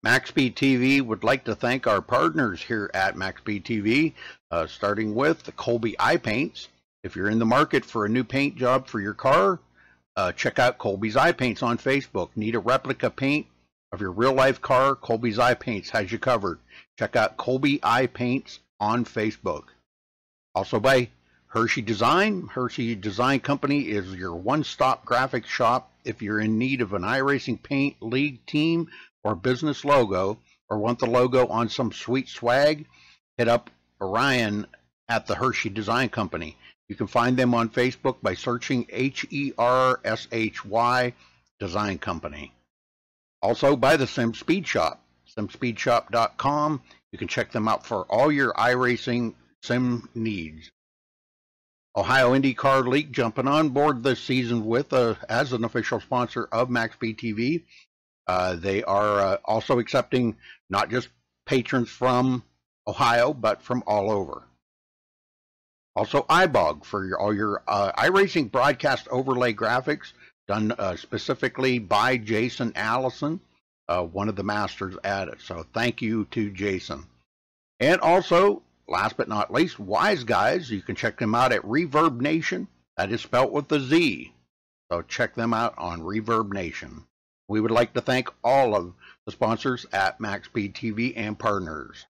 MaxSpeedTV would like to thank our partners here at MaxSpeedTV, starting with the Colby Eye Paints. If you're in the market for a new paint job for your car, check out Colby's Eye Paints on Facebook. Need a replica paint of your real-life car? Colby's Eye Paints has you covered. Check out Colby Eye Paints on Facebook. Also by Hershey Design. Hershey Design Company is your one-stop graphics shop. If you're in need of an iRacing paint, league, team, or business logo, or want the logo on some sweet swag, hit up Orion at the Hershey Design Company. You can find them on Facebook by searching HERSHY Design Company. Also by the Sim Speed Shop, simspeedshop.com. You can check them out for all your iRacing sim needs. Ohio IndyCar League jumping on board this season with as an official sponsor of MaxSpeedTV. They are also accepting not just patrons from Ohio, but from all over. Also, iBog for all your iRacing broadcast overlay graphics done specifically by Jason Allison, one of the masters at it. So thank you to Jason. And also, last but not least, Wise Guys. You can check them out at Reverb Nation. That is spelt with a Z. So check them out on Reverb Nation. We would like to thank all of the sponsors at MaxSpeedTV and partners.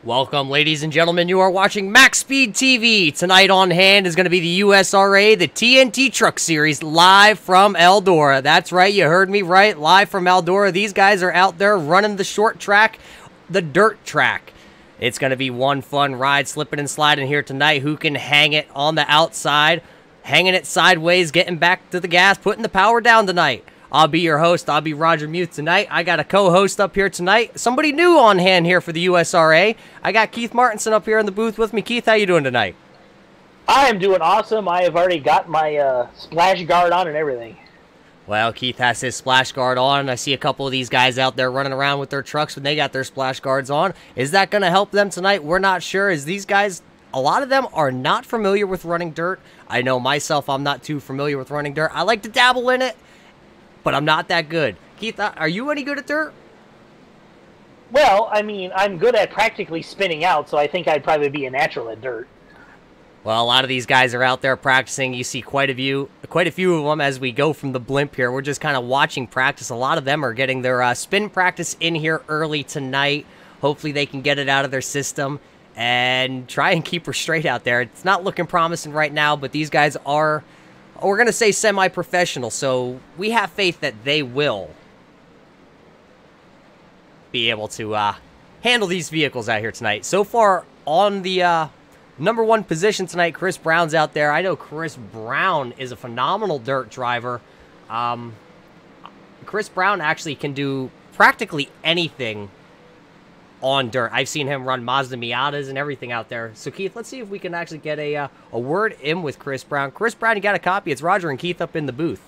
Welcome, ladies and gentlemen. You are watching MaxSpeedTV. Tonight on hand is going to be the USRA, the TNT Truck Series, live from Eldora. That's right, you heard me right, live from Eldora. These guys are out there running the short track, the dirt track. It's going to be one fun ride, slipping and sliding here tonight. Who can hang it on the outside, hanging it sideways, getting back to the gas, putting the power down tonight. I'll be your host. I'll be Roger Muth tonight. I got a co-host up here tonight. Somebody new on hand here for the USRA. I got Keith Martinson up here in the booth with me. Keith, how you doing tonight? I am doing awesome. I have already got my splash guard on and everything. Well, Keith has his splash guard on. I see a couple of these guys out there running around with their trucks when they got their splash guards on. Is that going to help them tonight? We're not sure. As these guys, a lot of them are not familiar with running dirt. I know myself, I'm not too familiar with running dirt. I like to dabble in it, but I'm not that good. Keith, are you any good at dirt? Well, I mean, I'm good at practically spinning out, so I think I'd probably be a natural at dirt. Well, a lot of these guys are out there practicing. You see quite a few of them as we go from the blimp here. We're just kind of watching practice. A lot of them are getting their spin practice in here early tonight. Hopefully they can get it out of their system and try and keep her straight out there. It's not looking promising right now, but these guys are, we're going to say, semi-professional, so we have faith that they will be able to handle these vehicles out here tonight. So far on the number one position tonight, Chris Brown's out there. I know Chris Brown is a phenomenal dirt driver. Chris Brown actually can do practically anything on dirt. I've seen him run Mazda Miatas and everything out there. So, Keith, let's see if we can actually get a word in with Chris Brown. Chris Brown, you got a copy. It's Roger and Keith up in the booth.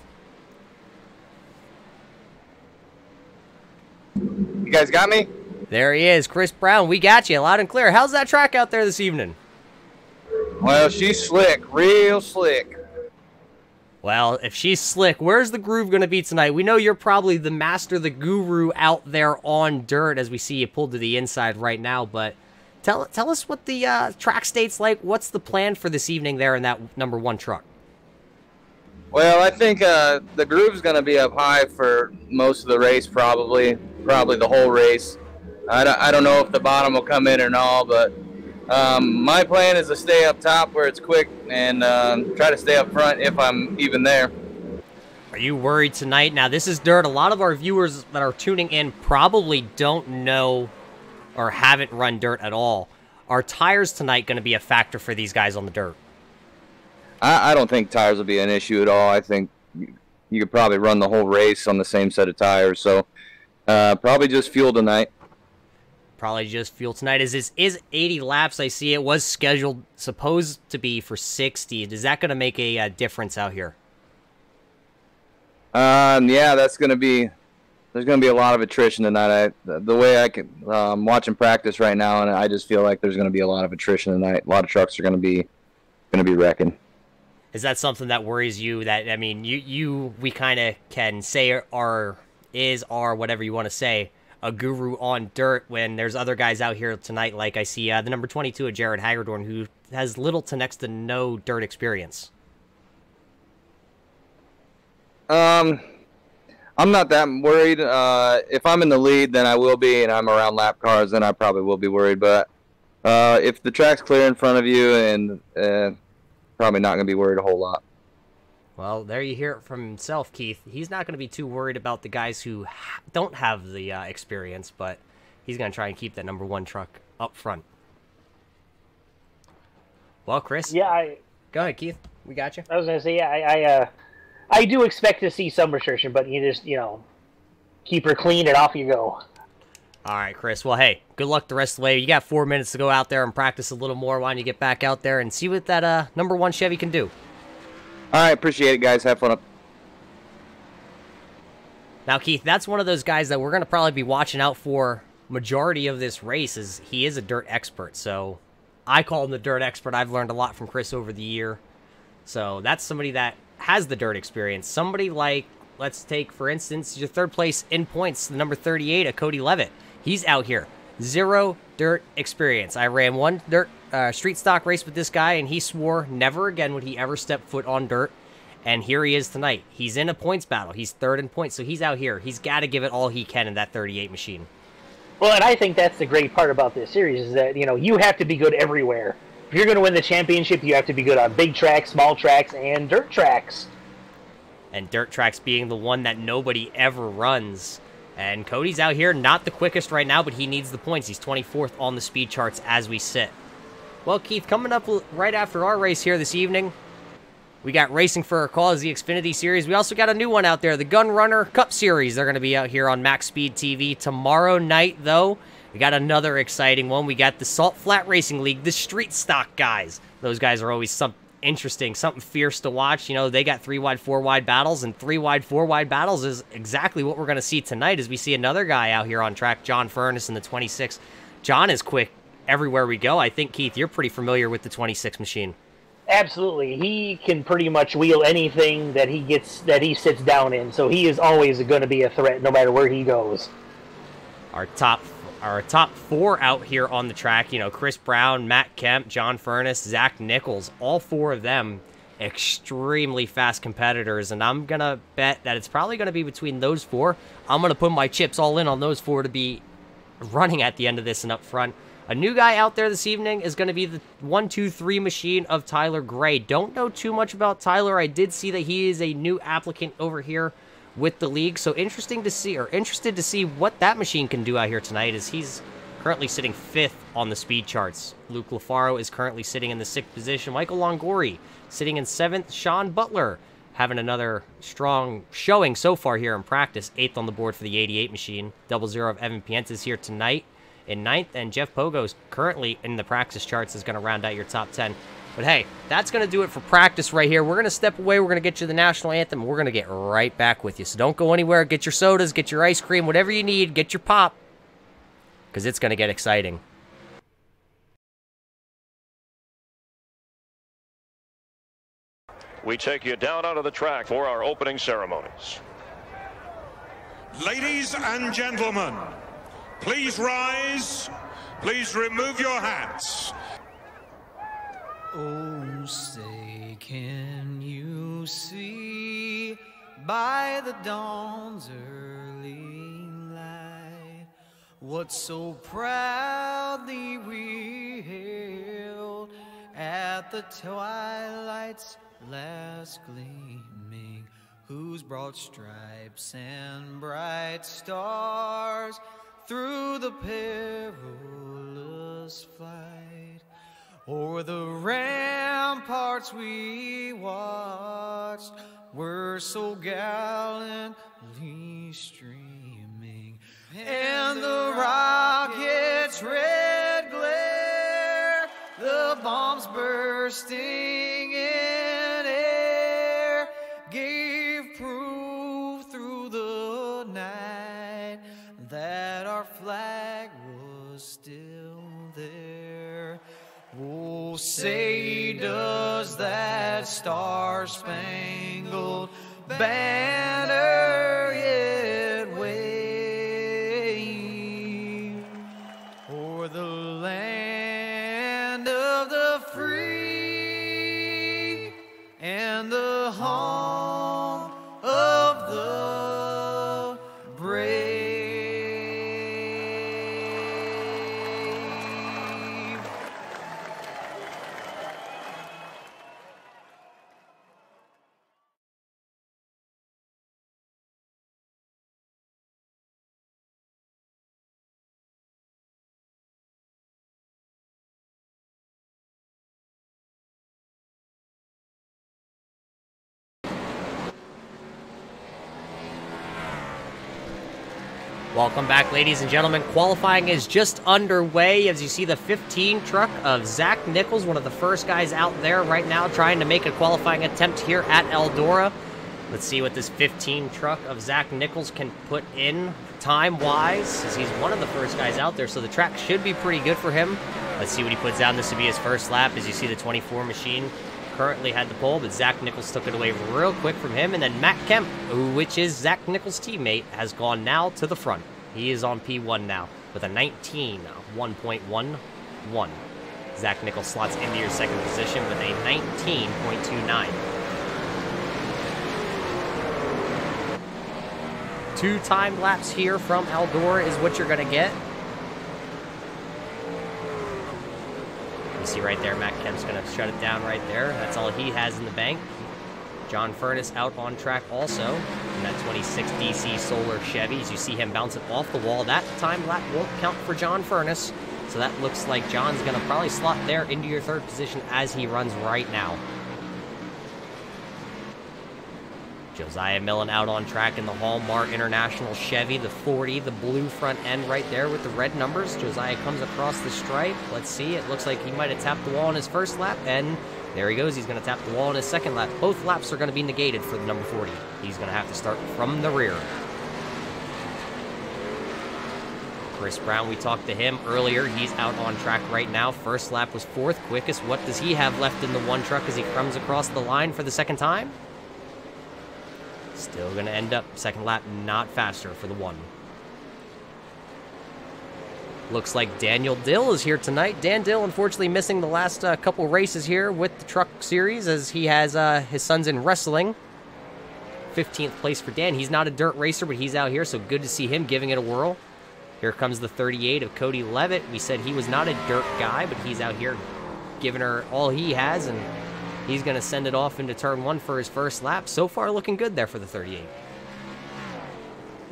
You guys got me? There he is, Chris Brown. We got you loud and clear. How's that track out there this evening? Well, she's slick, real slick. Well, if she's slick, where's the groove going to be tonight? We know you're probably the master, the guru out there on dirt, as we see you pulled to the inside right now. But tell us what the track state's like. What's the plan for this evening there in that number one truck? Well, I think the groove's going to be up high for most of the race, probably the whole race. I don't know if the bottom will come in or not, but my plan is to stay up top where it's quick and try to stay up front if I'm even there. Are you worried tonight? Now, this is dirt. A lot of our viewers that are tuning in probably don't know or haven't run dirt at all. Are tires tonight going to be a factor for these guys on the dirt? I don't think tires will be an issue at all. I think you could probably run the whole race on the same set of tires. So probably just fuel tonight. Probably just fuel tonight. This is 80 laps. I see it was scheduled, supposed to be for 60. Is that going to make a difference out here? Yeah, that's going to be. There's going to be a lot of attrition tonight. The way I can, watching practice right now, and I just feel like there's going to be a lot of attrition tonight. A lot of trucks are going to be wrecking. Is that something that worries you? That, I mean, we kind of can say are whatever you want to say, a guru on dirt when there's other guys out here tonight, like I see the number 22 of Jared Hagerdorn, who has little to next to no dirt experience. I'm not that worried. If I'm in the lead, then I will be, and I'm around lap cars, then I probably will be worried. But if the track's clear in front of you, and probably not going to be worried a whole lot. Well, there you hear it from himself, Keith. He's not going to be too worried about the guys who don't have the experience, but he's going to try and keep that number one truck up front. Well, Chris? Yeah, Go ahead, Keith. We got you. I was going to say, yeah, I do expect to see some restriction, but you just, keep her clean and off you go. All right, Chris. Well, hey, good luck the rest of the way. You got 4 minutes to go out there and practice a little more. Why don't you get back out there and see what that number one Chevy can do? All right, appreciate it, guys. Have fun up. Now, Keith, that's one of those guys that we're going to probably be watching out for majority of this race, is he is a dirt expert. So I call him the dirt expert. I've learned a lot from Chris over the year. So that's somebody that has the dirt experience. Somebody like, let's take, for instance, your third place in points, the number 38 of Cody Levitt. He's out here. 0 dirt experience. I ran one dirt street stock race with this guy, and he swore never again would he ever step foot on dirt. And here he is tonight. He's in a points battle. He's third in points, so he's out here. He's got to give it all he can in that 38 machine. Well, and I think that's the great part about this series is that, you have to be good everywhere. If you're going to win the championship, you have to be good on big tracks, small tracks, and dirt tracks. And dirt tracks being the one that nobody ever runs. And Cody's out here, not the quickest right now, but he needs the points. He's 24th on the speed charts as we sit. Well, Keith, coming up right after our race here this evening, we got Racing for a Cause, the Xfinity Series. We also got a new one out there, the Gun Runner Cup Series. They're going to be out here on MaxSpeedTV tomorrow night, though. We got another exciting one. We got the Salt Flat Racing League, the street stock guys. Those guys are always interesting, something fierce to watch. You know, they got 3 wide, 4 wide battles, and 3 wide, 4 wide battles is exactly what we're going to see tonight as we see another guy out here on track, John Furness in the 26. John is quick everywhere we go. I think, Keith, you're pretty familiar with the 26 machine. Absolutely. He can pretty much wheel anything that he sits down in, so he is always going to be a threat no matter where he goes. Our top 4 out here on the track, you know, Chris Brown, Matt Kemp, John Furness, Zach Nichols, all 4 of them extremely fast competitors, and I'm going to bet that it's probably going to be between those 4. I'm going to put my chips all in on those 4 to be running at the end of this and up front. A new guy out there this evening is going to be the 1-2-3 machine of Tyler Gray. Don't know too much about Tyler. I did see that he is a new applicant over here with the league, so interested to see what that machine can do out here tonight, as he's currently sitting 5th on the speed charts. Luke Lafaro is currently sitting in the 6th position. Michael Longori sitting in 7th. Sean Butler having another strong showing so far here in practice, 8th on the board for the 88 machine. 00 of Evan Pientas here tonight in 9th, and Jeff Pogo's currently in the practice charts is going to round out your top 10. But hey, that's going to do it for practice right here. We're going to step away. We're going to get you the national anthem. We're going to get right back with you. So don't go anywhere. Get your sodas, get your ice cream, whatever you need. Get your pop, because it's going to get exciting. We take you down onto the track for our opening ceremonies. Ladies and gentlemen, please rise. Please remove your hats. Oh, say, can you see by the dawn's early light what so proudly we hailed at the twilight's last gleaming, whose broad stripes and bright stars through the perilous fight o'er the ramparts we watched were so gallantly streaming, and the rocket's red glare, the bombs bursting in air, gave proof through the night that our flag was still there. Oh, say, does that star-spangled banner yet wave o'er the land of the free and the home of the brave? Welcome back, ladies and gentlemen. Qualifying is just underway as you see the 15 truck of Zach Nichols, one of the first guys out there right now trying to make a qualifying attempt here at Eldora. Let's see what this 15 truck of Zach Nichols can put in time-wise, as he's one of the first guys out there, so the track should be pretty good for him. Let's see what he puts down. This will be his first lap. As you see, the 24 machine currently had the pole, but Zach Nichols took it away real quick from him, and then Matt Kemp, which is Zach Nichols' teammate, has gone now to the front. He is on P1 now with a 19.11. Zach Nichols slots into your second position with a 19.29. 2 time laps here from Eldora is what you're going to get. You see right there, Matt Kemp's going to shut it down right there. That's all he has in the bank. John Furness out on track also in that 26 DC Solar Chevy. As you see him bounce it off the wall. That time lap won't count for John Furness. So that looks like John's going to probably slot there into your third position as he runs right now. Josiah Millen out on track in the Hallmark International Chevy, the 40, the blue front end right there with the red numbers. Josiah comes across the stripe. Let's see. It looks like he might have tapped the wall on his first lap, and there he goes. He's going to tap the wall on his second lap. Both laps are going to be negated for the number 40. He's going to have to start from the rear. Chris Brown, we talked to him earlier. He's out on track right now. First lap was fourth quickest. What does he have left in the one truck as he comes across the line for the second time? Still going to end up second lap not faster for the one. Looks like Daniel Dill is here tonight. Dan Dill, unfortunately, missing the last couple races here with the truck series as he has his sons in wrestling. 15th place for Dan. He's not a dirt racer, but he's out here, so good to see him giving it a whirl. Here comes the 38 of Cody Levitt. We said he was not a dirt guy, but he's out here giving her all he has, and he's going to send it off into turn one for his first lap. So far, looking good there for the 38.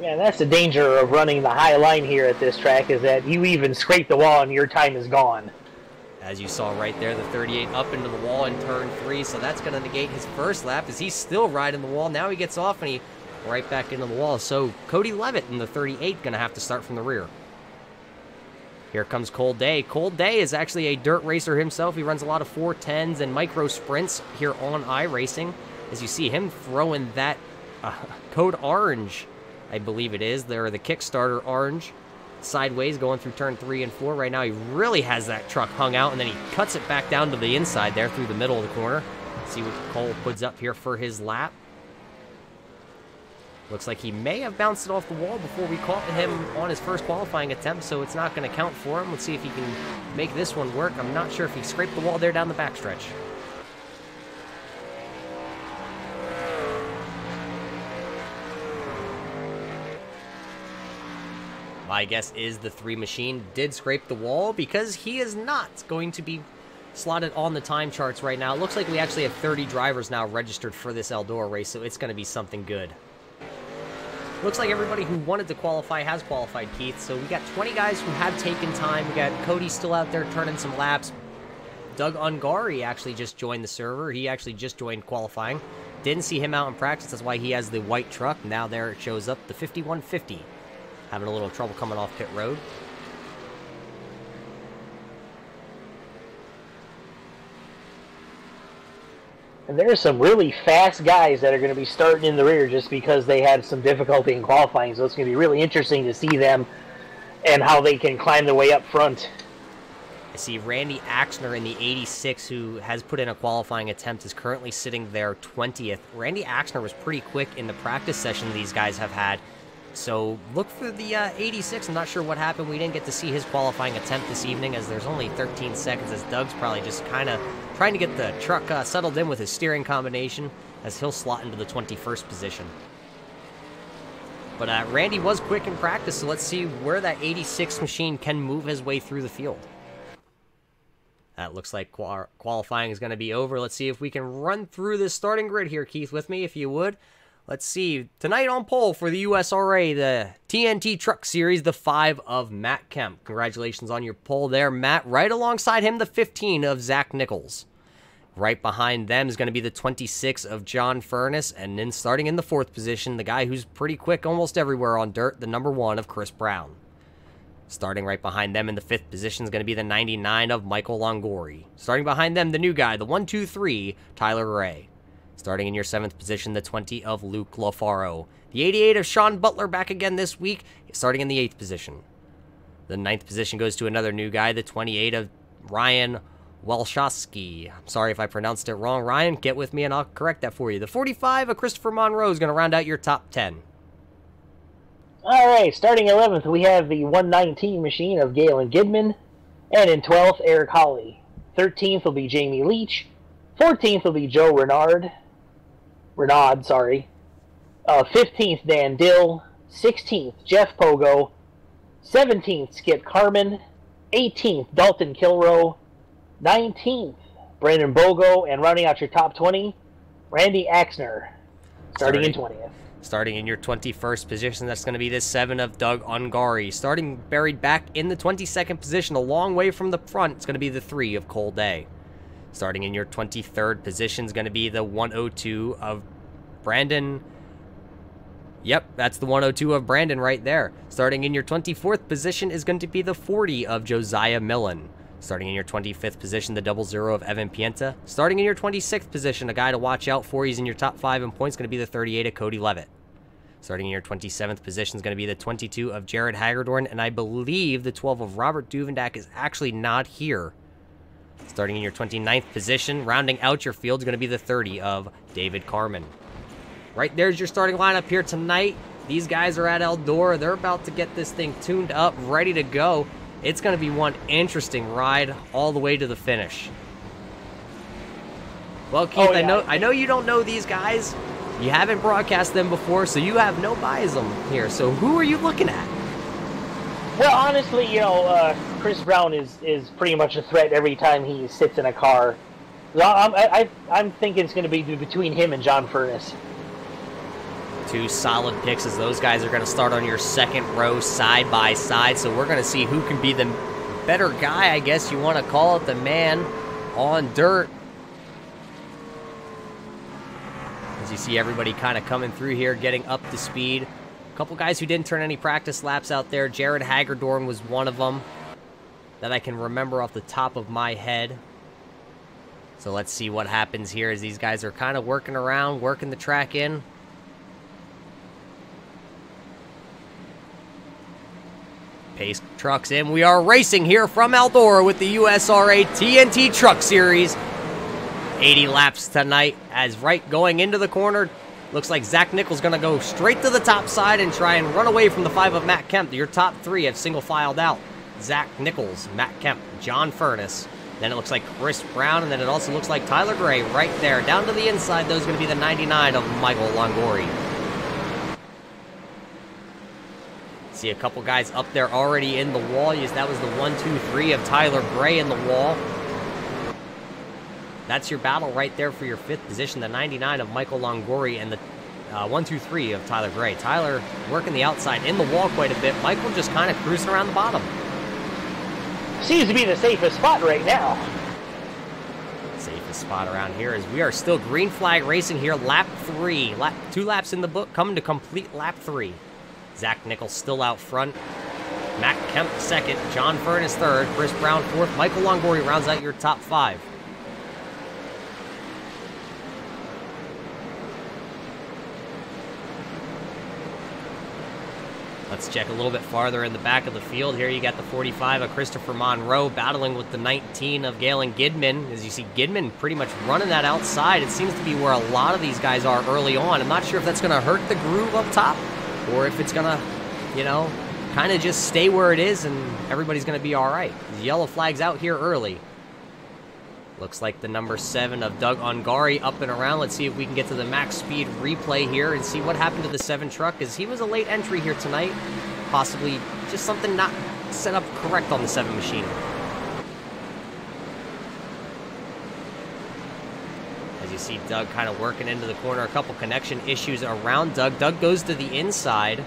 Yeah, that's the danger of running the high line here at this track, is that you even scrape the wall and your time is gone. As you saw right there, the 38 up into the wall in turn three, so that's going to negate his first lap as he's still riding the wall. Now he gets off and he right back into the wall. So Cody Levitt in the 38 going to have to start from the rear. Here comes Cole Day. Cole Day is actually a dirt racer himself. He runs a lot of 410s and micro sprints here on iRacing. As you see him throwing that code orange, I believe it is. They're the Kickstarter orange. Sideways going through turn 3 and 4. Right now he really has that truck hung out, and then he cuts it back down to the inside there through the middle of the corner. See what Cole puts up here for his lap. Looks like he may have bounced it off the wall before we caught him on his first qualifying attempt, so it's not going to count for him. Let's see if he can make this one work. I'm not sure if he scraped the wall there down the backstretch. My guess is the 3 machine did scrape the wall because he is not going to be slotted on the time charts right now. It looks like we actually have 30 drivers now registered for this Eldora race, so it's going to be something good. Looks like everybody who wanted to qualify has qualified, Keith. So we got 20 guys who have taken time. We got Cody still out there turning some laps. Doug Ungari actually just joined the server. He actually just joined qualifying. Didn't see him out in practice. That's why he has the white truck. Now there it shows up, the 5150. Having a little trouble coming off pit road. And there's some really fast guys that are going to be starting in the rear just because they had some difficulty in qualifying. So it's going to be really interesting to see them and how they can climb their way up front. I see Randy Axner in the 86, who has put in a qualifying attempt, is currently sitting there 20th. Randy Axner was pretty quick in the practice session these guys have had. So look for the 86. I'm not sure what happened. We didn't get to see his qualifying attempt this evening as there's only 13 seconds as Doug's probably just kind of trying to get the truck settled in with his steering combination as he'll slot into the 21st position. But Randy was quick in practice, so let's see where that 86 machine can move his way through the field. That looks like qualifying is going to be over. Let's see if we can run through this starting grid here, Keith, with me, if you would. Let's see. Tonight on pole for the USRA, the TNT Truck Series, the 5 of Matt Kemp. Congratulations on your pole there, Matt. Right alongside him, the 15 of Zach Nichols. Right behind them is going to be the 26 of John Furness. And then starting in the 4th position, the guy who's pretty quick almost everywhere on dirt, the number 1 of Chris Brown. Starting right behind them in the 5th position is going to be the 99 of Michael Longori. Starting behind them, the new guy, the 123, Tyler Ray. Starting in your 7th position, the 20 of Luke Lafaro. The 88 of Sean Butler back again this week, starting in the 8th position. The 9th position goes to another new guy, the 28 of Ryan Walshowski. I'm sorry if I pronounced it wrong. Ryan, get with me and I'll correct that for you. The 45 of Christopher Monroe is going to round out your top 10. All right, starting 11th, we have the 119 machine of Galen Gidman. And in 12th, Eric Hawley. 13th will be Jamie Leach. 14th will be Joe Renaud. 15th, Dan Dill. 16th, Jeff Pogo. 17th, Skip Carmen. 18th, Dalton Kilroe. 19th, Brandon Bogo. And rounding out your top 20, Randy Axner. Starting in 20th. Starting in your 21st position, that's going to be the 7 of Doug Ungari. Starting buried back in the 22nd position, a long way from the front, it's going to be the 3 of Cole Day. Starting in your 23rd position is going to be the 102 of Brandon Yep, that's the 102 of Brandon right there. Starting in your 24th position is going to be the 40 of Josiah Millen. Starting in your 25th position, the 00 of Evan Pienta. Starting in your 26th position, a guy to watch out for, he's in your top 5 in points, going to be the 38 of Cody Levitt. Starting in your 27th position is going to be the 22 of Jared Hagerdorn, and I believe the 12 of Robert Duvendak is actually not here. Starting in your 29th position, rounding out your field is going to be the 30 of David Carmen. Right there's your starting lineup here tonight. These guys are at Eldora. They're about to get this thing tuned up, ready to go. It's going to be one interesting ride all the way to the finish. Well, Keith, I know you don't know these guys. You haven't broadcast them before, so you have no biasm here. So who are you looking at? Well, honestly, you know, Chris Brown is pretty much a threat every time he sits in a car. I'm thinking it's going to be between him and John Furness. Two solid picks, as those guys are going to start on your second row side by side. So we're going to see who can be the better guy, I guess you want to call it, the man on dirt. As you see everybody kind of coming through here, getting up to speed. A couple guys who didn't turn any practice laps out there. Jared Hagerdorn was one of them that I can remember off the top of my head. So let's see what happens here as these guys are kind of working around, working the track in. Pace trucks in. We are racing here from Eldora with the USRA TNT Truck Series. 80 laps tonight, as right going into the corner, looks like Zach Nichols going to go straight to the top side and try and run away from the 5 of Matt Kemp. Your top 3 have single filed out. Zach Nichols, Matt Kemp, John Furness. Then it looks like Chris Brown, and then it also looks like Tyler Gray right there. Down to the inside, those are going to be the 99 of Michael Longori. See a couple guys up there already in the wall. Yes, that was the 1, 2, 3 of Tyler Gray in the wall. That's your battle right there for your 5th position, the 99 of Michael Longori and the 1, 2, 3 of Tyler Gray. Tyler working the outside in the wall quite a bit. Michael just kind of cruising around the bottom. Seems to be the safest spot right now. Safest spot around here is we are still green flag racing here. Lap 3. 2 laps in the book, coming to complete lap 3. Zach Nichols still out front. Matt Kemp 2nd. John Furness 3rd. Chris Brown 4th. Michael Longori rounds out your top 5. Let's check a little bit farther in the back of the field. Here you got the 45 of Christopher Monroe battling with the 19 of Galen Gidman. As you see, Gidman pretty much running that outside. It seems to be where a lot of these guys are early on. I'm not sure if that's going to hurt the groove up top or if it's going to, you know, kind of just stay where it is and everybody's going to be all right. The yellow flag's out here early. Looks like the number 7 of Doug Ungari up and around. Let's see if we can get to the max speed replay here and see what happened to the 7 truck, as he was a late entry here tonight. Possibly just something not set up correct on the 7 machine. As you see Doug kind of working into the corner, a couple connection issues around Doug. Doug goes to the inside.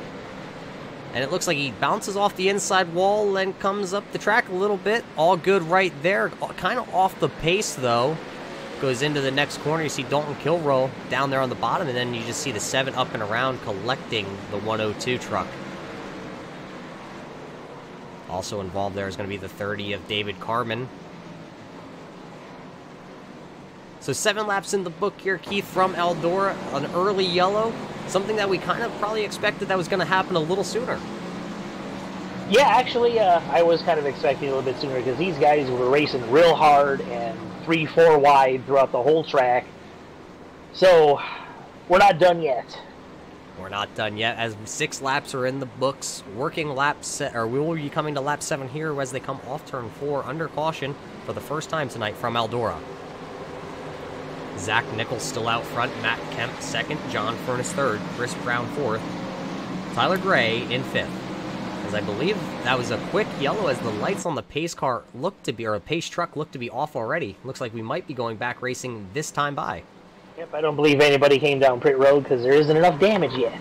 And it looks like he bounces off the inside wall and comes up the track a little bit. All good right there. Kind of off the pace, though. Goes into the next corner. You see Dalton Kilroy down there on the bottom. And then you just see the 7 up and around collecting the 102 truck. Also involved there is going to be the 30 of David Carmen. So 7 laps in the book here, Keith, from Eldora. An early yellow. Something that we kind of probably expected that was going to happen a little sooner. Yeah, actually, I was kind of expecting a little bit sooner because these guys were racing real hard and 3-4 wide throughout the whole track. So, we're not done yet. We're not done yet, as 6 laps are in the books. Working lap set, or we will be coming to lap 7 here as they come off turn 4 under caution for the first time tonight from Eldora. Zach Nichols still out front, Matt Kemp 2nd, John Furness 3rd, Chris Brown 4th, Tyler Gray in 5th. As I believe that was a quick yellow as the lights on the pace car looked to be, or a pace truck looked to be off already. Looks like we might be going back racing this time by. Yep, I don't believe anybody came down pit road because there isn't enough damage yet.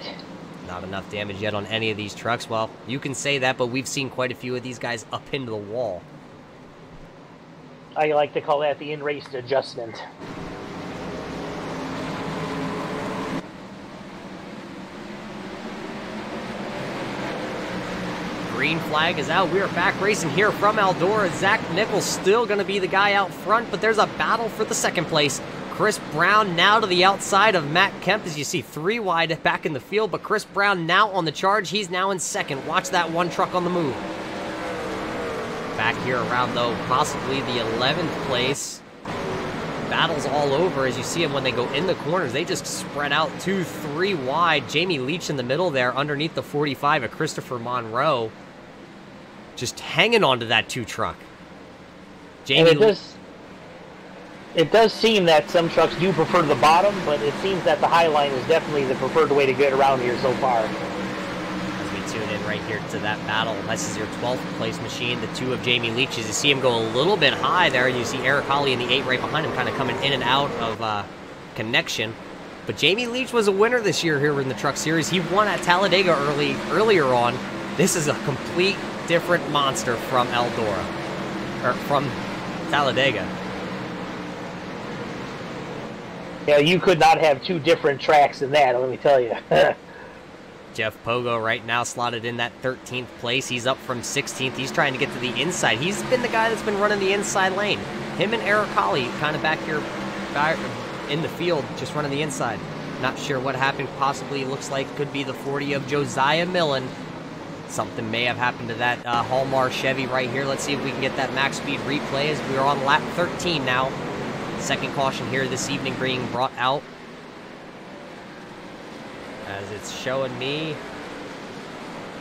Not enough damage yet on any of these trucks. Well, you can say that, but we've seen quite a few of these guys up into the wall. I like to call that the in-race adjustment. green flag is out. We are back racing here from Eldora. Zach Nichols still going to be the guy out front, but there's a battle for the second place. Chris Brown now to the outside of Matt Kemp, as you see 3 wide back in the field, but Chris Brown now on the charge. He's now in second. Watch that one truck on the move. Back here around, though, possibly the 11th place. Battles all over as you see them when they go in the corners. They just spread out 2, 3 wide. Jamie Leach in the middle there underneath the 45 of Christopher Monroe. Just hanging on to that 2 truck. Jamie It does seem that some trucks do prefer the bottom, but it seems that the high line is definitely the preferred way to get around here so far. As we tune in right here to that battle, this is your 12th place machine, the 2 of Jamie Leach's. You see him go a little bit high there, and you see Eric Hawley in the 8 right behind him, kind of coming in and out of connection. But Jamie Leach was a winner this year here in the Truck Series. He won at Talladega earlier on. This is a complete different monster from Eldora, or from Talladega. Yeah, you could not have 2 different tracks than that, let me tell you. Jeff Pogo right now slotted in that 13th place. He's up from 16th. He's trying to get to the inside. He's been the guy that's been running the inside lane. Him and Eric Hawley kind of back here in the field, just running the inside. Not sure what happened. Possibly looks like could be the 40 of Josiah Millen. Something may have happened to that Hallmar Chevy right here. Let's see if we can get that max speed replay as we are on lap 13 now. Second caution here this evening being brought out. As it's showing me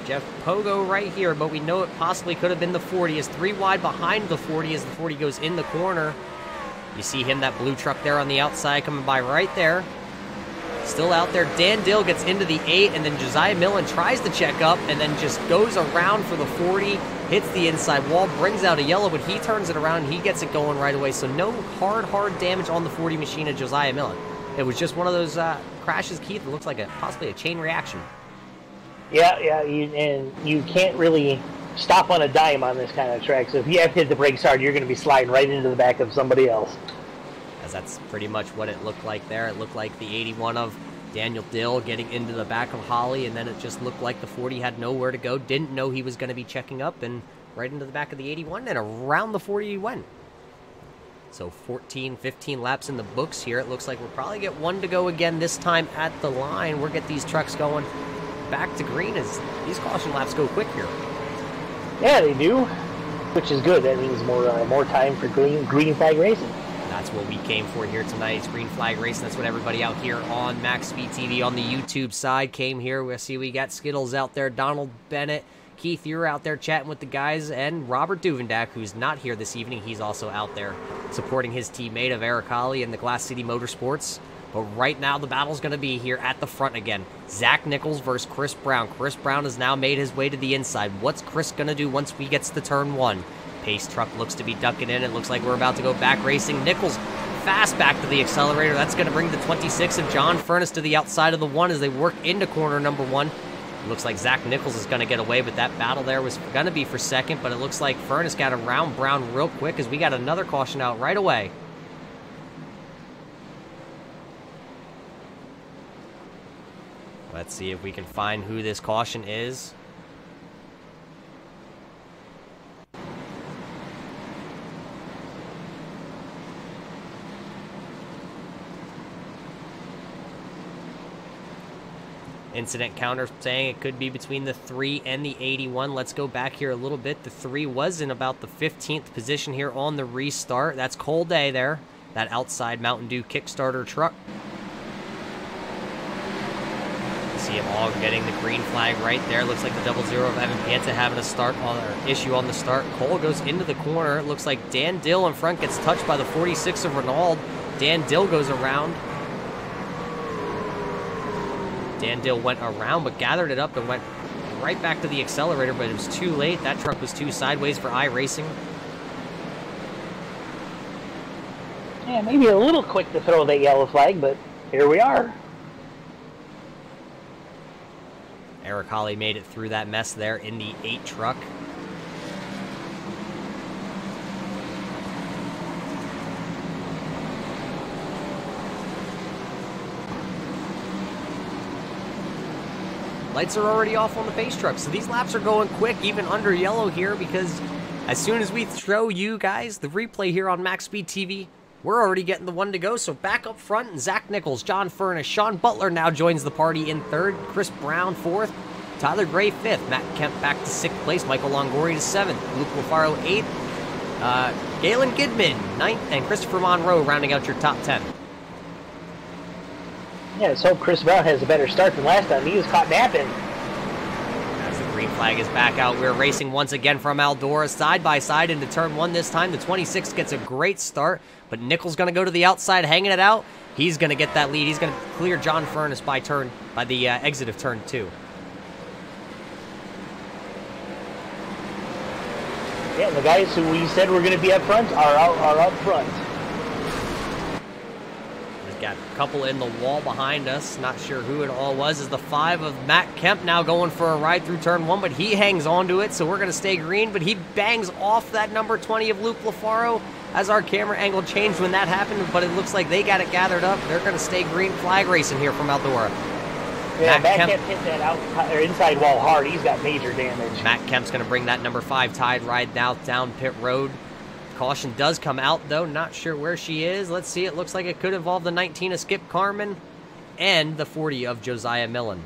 Jeff Pogo right here, but we know it possibly could have been the 40. Is 3 wide behind the 40 as the 40 goes in the corner. You see him, that blue truck there on the outside coming by right there. Still out there. Dan Dill gets into the 8, and then Josiah Millen tries to check up and then just goes around for the 40, hits the inside wall, brings out a yellow, but he turns it around. He gets it going right away. So no hard damage on the 40 machine of Josiah Millen. It was just one of those crashes, Keith. It looks like possibly a chain reaction. Yeah, and you can't really stop on a dime on this kind of track. So if you have to hit the brakes hard, you're going to be sliding right into the back of somebody else. As that's pretty much what it looked like there. It looked like the 81 of Daniel Dill getting into the back of Holly, and then it just looked like the 40 had nowhere to go. Didn't know he was going to be checking up, and right into the back of the 81, and around the 40 he went. So 14, 15 laps in the books here. It looks like we'll probably get 1 to go again this time at the line. We'll get these trucks going back to green as these caution laps go quick here. Yeah, they do, which is good. That means more time for green flag racing. That's what we came for here tonight. It's green flag racing. That's what everybody out here on MaxSpeedTV on the YouTube side came here. We'll see we got Skittles out there, Donald Bennett, Keith, you're out there chatting with the guys, and Robert Duvendak, who's not here this evening. He's also out there supporting his teammate of Eric Hawley in the Glass City Motorsports. But right now, the battle's going to be here at the front again. Zach Nichols versus Chris Brown. Chris Brown has now made his way to the inside. What's Chris going to do once we get to turn 1? Pace truck looks to be ducking in. It looks like we're about to go back racing. Nichols fast back to the accelerator. That's going to bring the 26 of John Furness to the outside of the 1 as they work into corner number 1. It looks like Zach Nichols is going to get away, but that battle there was going to be for second, but it looks like Furness got around Brown real quick as we got another caution out right away. Let's see if we can find who this caution is. Incident counter saying it could be between the 3 and the 81. Let's go back here a little bit. The 3 was in about the 15th position here on the restart. That's Cole Day there. That outside Mountain Dew Kickstarter truck. See them all getting the green flag right there. Looks like the 00 of Evan Panta having a issue on the start. Cole goes into the corner. It looks like Dan Dill in front gets touched by the 46 of Renaud. Dan Dill goes around. Dan Dill went around, but gathered it up and went right back to the accelerator, but it was too late. That truck was too sideways for iRacing. Yeah, maybe a little quick to throw that yellow flag, but here we are. Eric Hawley made it through that mess there in the 8 truck. lights are already off on the pace truck. So these laps are going quick, even under yellow here, because as soon as we show you guys the replay here on MaxSpeedTV, we're already getting the one to go. So back up front, Zach Nichols, John Furnace, Sean Butler now joins the party in 3rd, Chris Brown 4th, Tyler Gray 5th, Matt Kemp back to 6th place, Michael Longoria to 7th, Luke Lafaro 8th, Galen Gidman 9th, and Christopher Monroe rounding out your top 10. Yeah, let's hope Chris Brown has a better start than last time. He was caught napping. As the green flag is back out, we're racing once again from Eldora, side by side into turn 1 this time. The 26 gets a great start, but Nichols going to go to the outside, hanging it out. He's going to get that lead. He's going to clear John Furnace by the exit of turn 2. Yeah, the guys who we said were going to be up front are up front. Got a couple in the wall behind us. Not sure who it all was. Is the 5 of Matt Kemp now going for a ride through turn 1, but he hangs on to it, so we're going to stay green. But he bangs off that number 20 of Luke Lafaro as our camera angle changed when that happened, but it looks like they got it gathered up. They're going to stay green, flag racing here from Eldora. Yeah, Matt Kemp hit that inside wall hard. He's got major damage. Matt Kemp's going to bring that number 5 Tide ride now down pit road. Caution does come out, though. Not sure where she is. Let's see. It looks like it could involve the 19 of Skip Carmen and the 40 of Josiah Millen.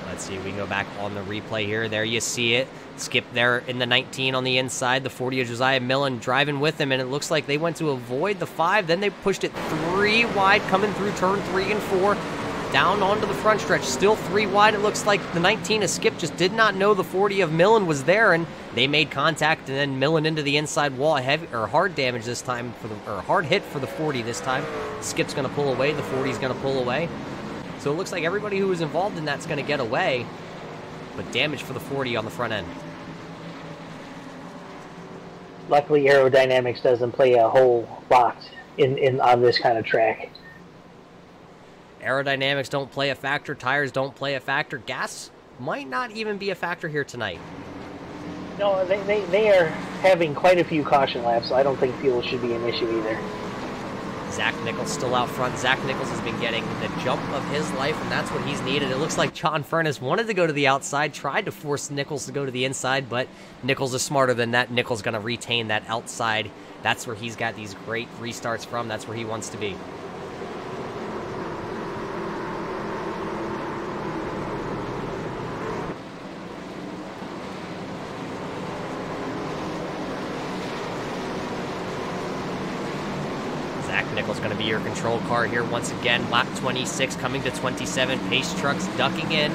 Let's see. We can go back on the replay here. There you see it. Skip there in the 19 on the inside, the 40 of Josiah Millen driving with him, and it looks like they went to avoid the 5. Then they pushed it 3 wide, coming through turn 3 and 4, down onto the front stretch. Still 3 wide. It looks like the 19 of Skip just did not know the 40 of Millen was there, and they made contact, and then Millen into the inside wall. Hard damage this time, hard hit for the 40 this time. Skip's going to pull away. The 40 is going to pull away. So it looks like everybody who was involved in that's going to get away, but damage for the 40 on the front end. Luckily, aerodynamics doesn't play a whole lot on this kind of track. Aerodynamics don't play a factor. Tires don't play a factor. Gas might not even be a factor here tonight. No, they are having quite a few caution laps, so I don't think fuel should be an issue either. Zach Nichols still out front. Zach Nichols has been getting the jump of his life, and that's what he's needed. It looks like John Furnace wanted to go to the outside, tried to force Nichols to go to the inside, but Nichols is smarter than that. Nichols going to retain that outside. That's where he's got these great restarts from. That's where he wants to be. Nichols going to be your control car here once again. Lap 26 coming to 27. Pace trucks ducking in.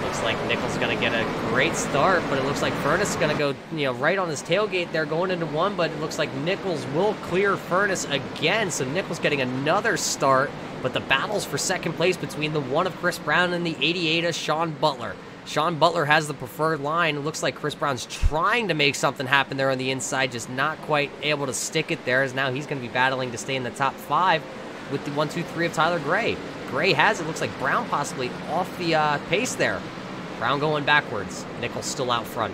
Looks like Nichols going to get a great start, but it looks like Furnace is going to go, right on his tailgate there going into 1, but it looks like Nichols will clear Furnace again, so Nichols getting another start, but the battles for second place between the 1 of Chris Brown and the 88 of Sean Butler. Sean Butler has the preferred line. It looks like Chris Brown's trying to make something happen there on the inside, just not quite able to stick it there, as now he's going to be battling to stay in the top 5 with the 1, 2, 3 of Tyler Gray. Gray has it. Looks like Brown possibly off the pace there. Brown going backwards. Nichols still out front.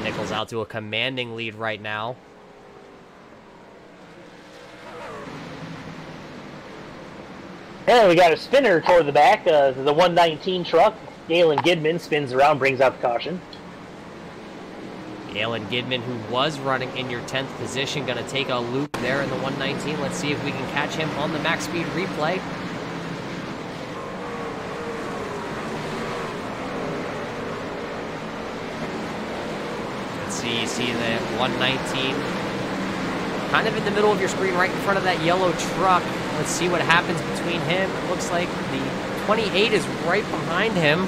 Nichols out to a commanding lead right now. Yeah, we got a spinner toward the back. The 119 truck. Galen Gidman spins around, brings out the caution. Galen Gidman, who was running in your 10th position, going to take a loop there in the 119. Let's see if we can catch him on the max speed replay. You see the 119 kind of in the middle of your screen, right in front of that yellow truck. Let's see what happens between him. It looks like the 28 is right behind him.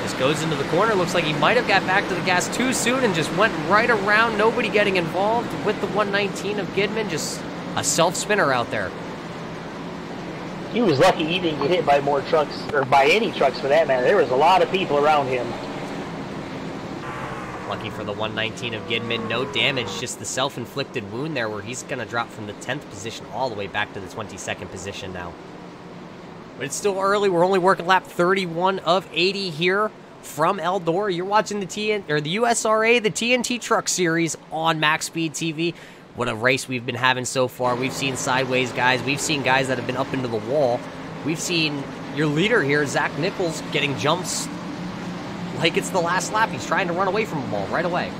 Just goes into the corner. Looks like he might have got back to the gas too soon and just went right around. Nobody getting involved with the 119 of Gidman. Just a self-spinner out there. He was lucky he didn't get hit by more trucks, or by any trucks for that matter. There was a lot of people around him. Lucky for the 119 of Gidman, no damage, just the self-inflicted wound there where he's going to drop from the 10th position all the way back to the 22nd position now. But it's still early. We're only working lap 31 of 80 here from Eldora. You're watching the USRA, the TNT Truck Series on MaxSpeedTV. What a race we've been having so far. We've seen sideways guys. We've seen guys that have been up into the wall. We've seen your leader here, Zach Nichols, getting jumps like it's the last lap. He's trying to run away from them all right away.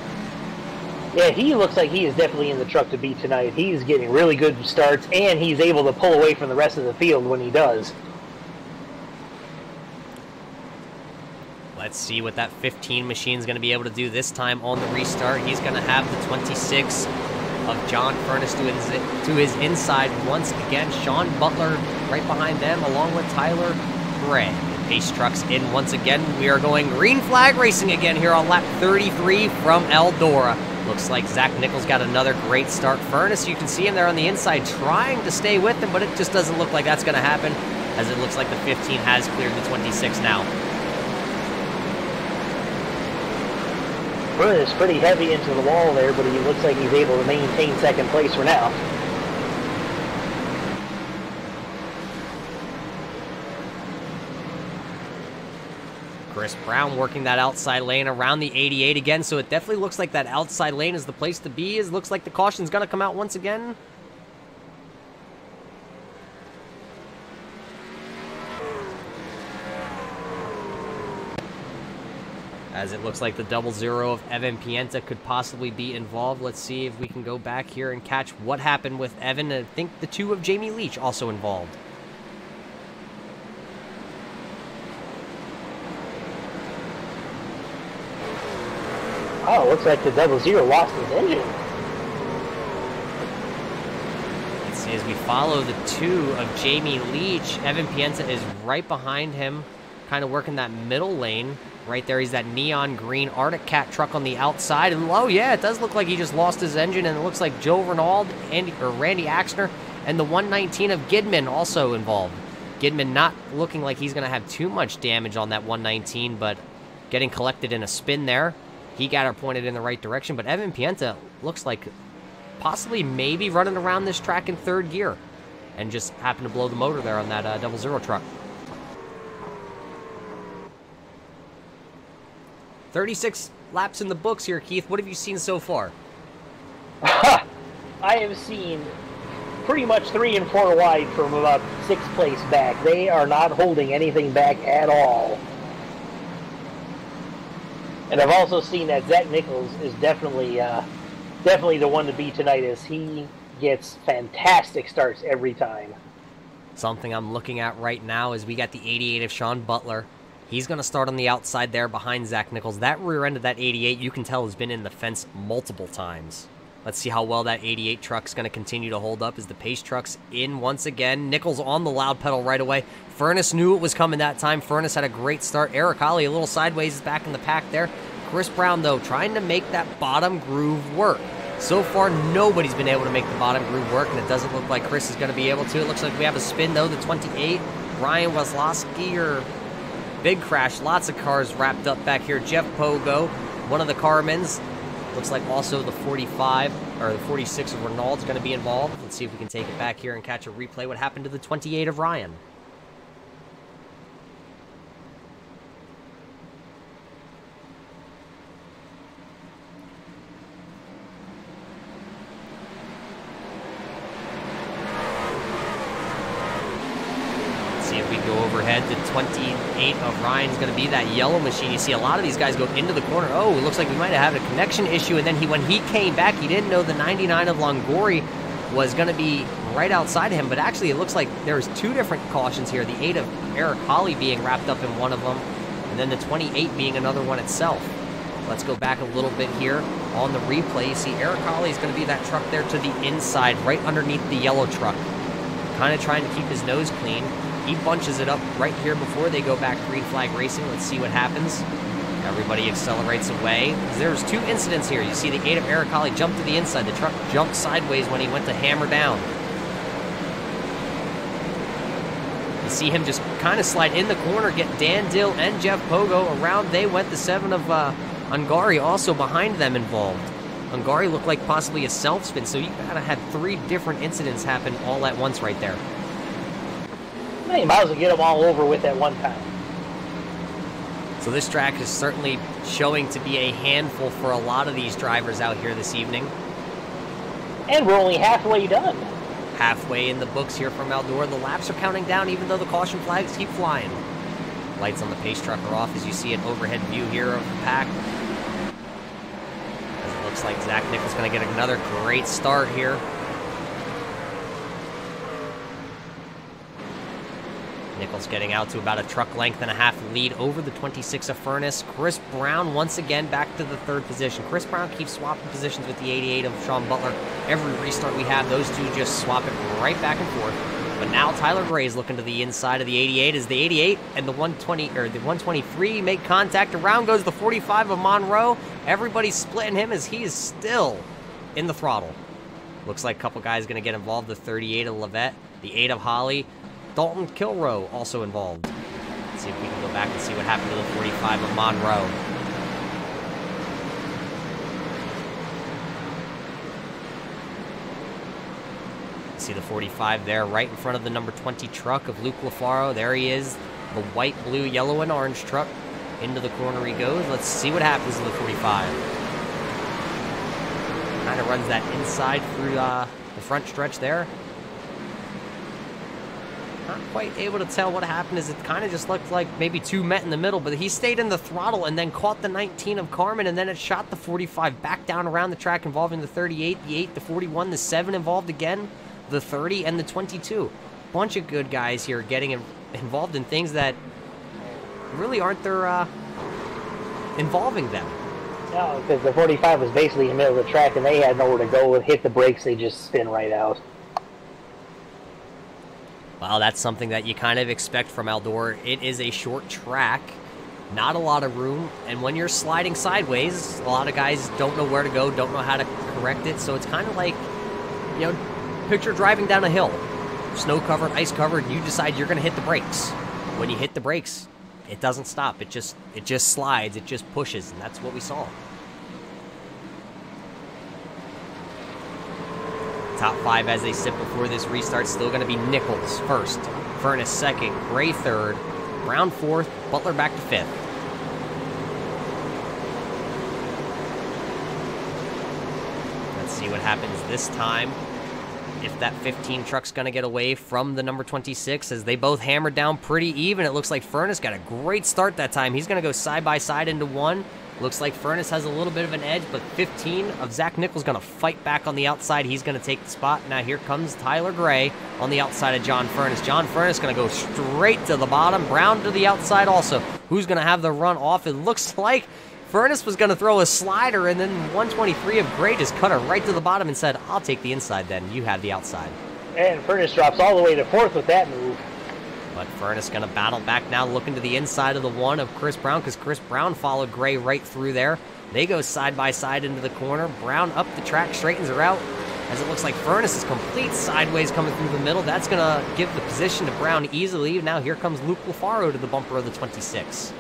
Yeah, he looks like he is definitely in the truck to beat tonight. He's getting really good starts, and he's able to pull away from the rest of the field when he does. Let's see what that 15 machine is going to be able to do this time on the restart. He's going to have the 26 of John Furness to his inside once again. Sean Butler right behind them, along with Tyler Gray. Pace trucks in once again. We are going green flag racing again here on lap 33 from Eldora. Looks like Zach Nichols got another great start. Furness, you can see him there on the inside trying to stay with him, but it just doesn't look like that's going to happen, as it looks like the 15 has cleared the 26 now. Furness pretty heavy into the wall there, but he looks like he's able to maintain second place for now. Chris Brown working that outside lane around the 88 again, so it definitely looks like that outside lane is the place to be. It looks like the caution's going to come out once again. As it looks like the 00 of Evan Pienta could possibly be involved. Let's see if we can go back here and catch what happened with Evan. I think the 2 of Jamie Leach also involved. Oh, looks like the 00 lost his engine. Let's see, as we follow the 2 of Jamie Leach, Evan Pienta is right behind him, kind of working that middle lane. Right there, he's that neon green Arctic Cat truck on the outside. And, oh, yeah, it does look like he just lost his engine. And it looks like Joe Renaud, Randy Axner, and the 119 of Gidman also involved. Gidman not looking like he's going to have too much damage on that 119, but getting collected in a spin there. He got her pointed in the right direction. But Evan Pienta looks like possibly maybe running around this track in third gear and just happened to blow the motor there on that 00 truck. 36 laps in the books here, Keith. What have you seen so far? I have seen pretty much 3 and 4 wide from about 6th place back. They are not holding anything back at all. And I've also seen that Zach Nichols is definitely the one to beat tonight, as he gets fantastic starts every time. Something I'm looking at right now is we got the 88 of Sean Butler. He's going to start on the outside there behind Zach Nichols. That rear end of that 88, you can tell, has been in the fence multiple times. Let's see how well that 88 truck's going to continue to hold up as the pace truck's in once again. Nichols on the loud pedal right away. Furness knew it was coming that time. Furness had a great start. Eric Holly a little sideways is back in the pack there. Chris Brown, though, trying to make that bottom groove work. So far, nobody's been able to make the bottom groove work, and it doesn't look like Chris is going to be able to. It looks like we have a spin, though, the 28. Ryan Weslowski, or big crash. Lots of cars wrapped up back here. Jeff Pogo, one of the Carmans. Looks like also the 45, or the 46 of Renault's going to be involved. Let's see if we can take it back here and catch a replay. What happened to the 28 of Ryan? Overhead, the 28 of Ryan's going to be that yellow machine. You see a lot of these guys go into the corner. Oh, it looks like we might have had a connection issue, and then when he came back, he didn't know the 99 of Longoria was going to be right outside of him, but actually it looks like there's 2 different cautions here, the 8 of Eric Holly being wrapped up in one of them, and then the 28 being another one itself. Let's go back a little bit here on the replay. You see Eric Holly is going to be that truck there to the inside, right underneath the yellow truck, kind of trying to keep his nose clean. He bunches it up right here before they go back green flag racing. Let's see what happens. Everybody accelerates away. There's 2 incidents here. You see the 8 of Eric Holly jump to the inside. The truck jumped sideways when he went to hammer down. You see him just kind of slide in the corner, get Dan Dill and Jeff Pogo around. They went the 7 of Ungari also behind them involved. Ungari looked like possibly a self-spin, so you kind of had 3 different incidents happen all at once right there. You might as well get them all over with at one time. So this track is certainly showing to be a handful for a lot of these drivers out here this evening. And we're only halfway done. Halfway in the books here from Eldora. The laps are counting down even though the caution flags keep flying. Lights on the pace truck are off as you see an overhead view here of the pack. As it looks like Zach Nichols going to get another great start here. Nichols getting out to about a truck length and a half lead over the 26 of Furness. Chris Brown once again back to the 3rd position. Chris Brown keeps swapping positions with the 88 of Sean Butler. Every restart we have, those two just swap it right back and forth. But now Tyler Gray is looking to the inside of the 88 as the 88 and the 120 or the 123 make contact. Around goes the 45 of Monroe. Everybody's splitting him as he is still in the throttle. Looks like a couple guys going to get involved. The 38 of Levette, the 8 of Holly. Dalton Kilroe also involved. Let's see if we can go back and see what happened to the 45 of Monroe. See the 45 there right in front of the number 20 truck of Luke LaFaro. There he is, the white, blue, yellow, and orange truck. Into the corner he goes. Let's see what happens to the 45. Kind of runs that inside through the front stretch there. Not quite able to tell what happened, as it kind of just looked like maybe 2 met in the middle, but he stayed in the throttle and then caught the 19 of Carmen, and then it shot the 45 back down around the track, involving the 38, the 8, the 41, the 7 involved again, the 30, and the 22. Bunch of good guys here getting involved in things that really aren't their involving them. No, because the 45 was basically in the middle of the track and they had nowhere to go. Hit the brakes, they just spin right out. Well, that's something that you kind of expect from Eldora. It is a short track, not a lot of room, and when you're sliding sideways, a lot of guys don't know where to go, don't know how to correct it, so it's kind of like, you know, picture driving down a hill. Snow covered, ice covered, you decide you're going to hit the brakes. When you hit the brakes, it doesn't stop. It just slides, it just pushes, and that's what we saw. Top 5 as they sit before this restart, still going to be Nichols first, Furness second, Gray third, Brown fourth, Butler back to fifth. Let's see what happens this time. If that 15 truck's going to get away from the number 26, as they both hammered down pretty even. It looks like Furness got a great start that time. He's going to go side by side into one. Looks like Furness has a little bit of an edge, but 15 of Zach Nichols going to fight back on the outside. He's going to take the spot. Now here comes Tyler Gray on the outside of John Furness. John Furness going to go straight to the bottom. Brown to the outside also. Who's going to have the run off? It looks like Furness was going to throw a slider, and then 123 of Gray just cut her right to the bottom and said, I'll take the inside then. You have the outside. And Furness drops all the way to fourth with that move. But Furness going to battle back now, looking to the inside of the one of Chris Brown, because Chris Brown followed Gray right through there. They go side by side into the corner. Brown up the track, straightens her out, as it looks like Furness is complete sideways coming through the middle. That's going to give the position to Brown easily. Now here comes Luke LaFaro to the bumper of the 26.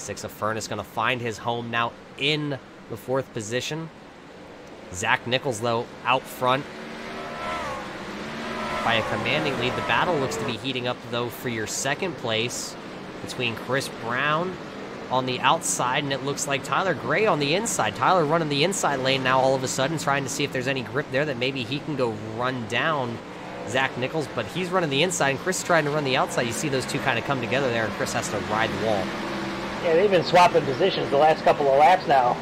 Of Furness going to find his home now in the fourth position. Zach Nichols, though, out front by a commanding lead. The battle looks to be heating up, though, for your second place between Chris Brown on the outside, and it looks like Tyler Gray on the inside. Tyler running the inside lane now all of a sudden, trying to see if there's any grip there that maybe he can go run down Zach Nichols, but he's running the inside, and Chris is trying to run the outside. You see those two kind of come together there, and Chris has to ride the wall. Yeah, they've been swapping positions the last couple of laps now.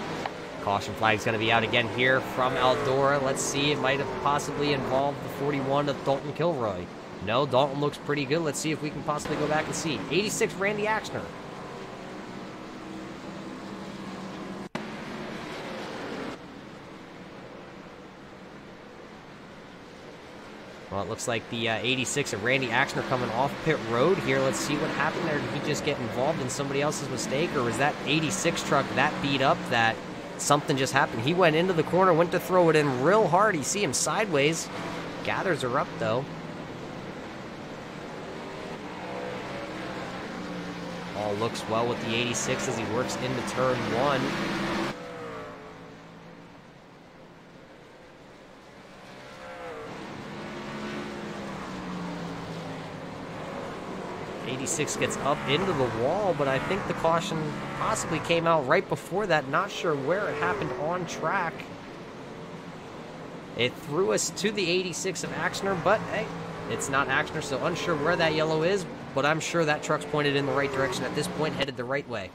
Caution flag's going to be out again here from Eldora. Let's see, it might have possibly involved the 41 of Dalton Kilroy. No, Dalton looks pretty good. Let's see if we can possibly go back and see. 86, Randy Axner. Well, it looks like the 86 of Randy Axner coming off pit road here. Let's see what happened there. Did he just get involved in somebody else's mistake, or was that 86 truck that beat up that something just happened? He went into the corner, went to throw it in real hard. You see him sideways. Gathers her up, though. All looks well with the 86 as he works into turn 1. 86 gets up into the wall, but I think the caution possibly came out right before that. Not sure where it happened on track. It threw us to the 86 of Axner, but hey, it's not Axner, so unsure where that yellow is, but I'm sure that truck's pointed in the right direction at this point, headed the right way.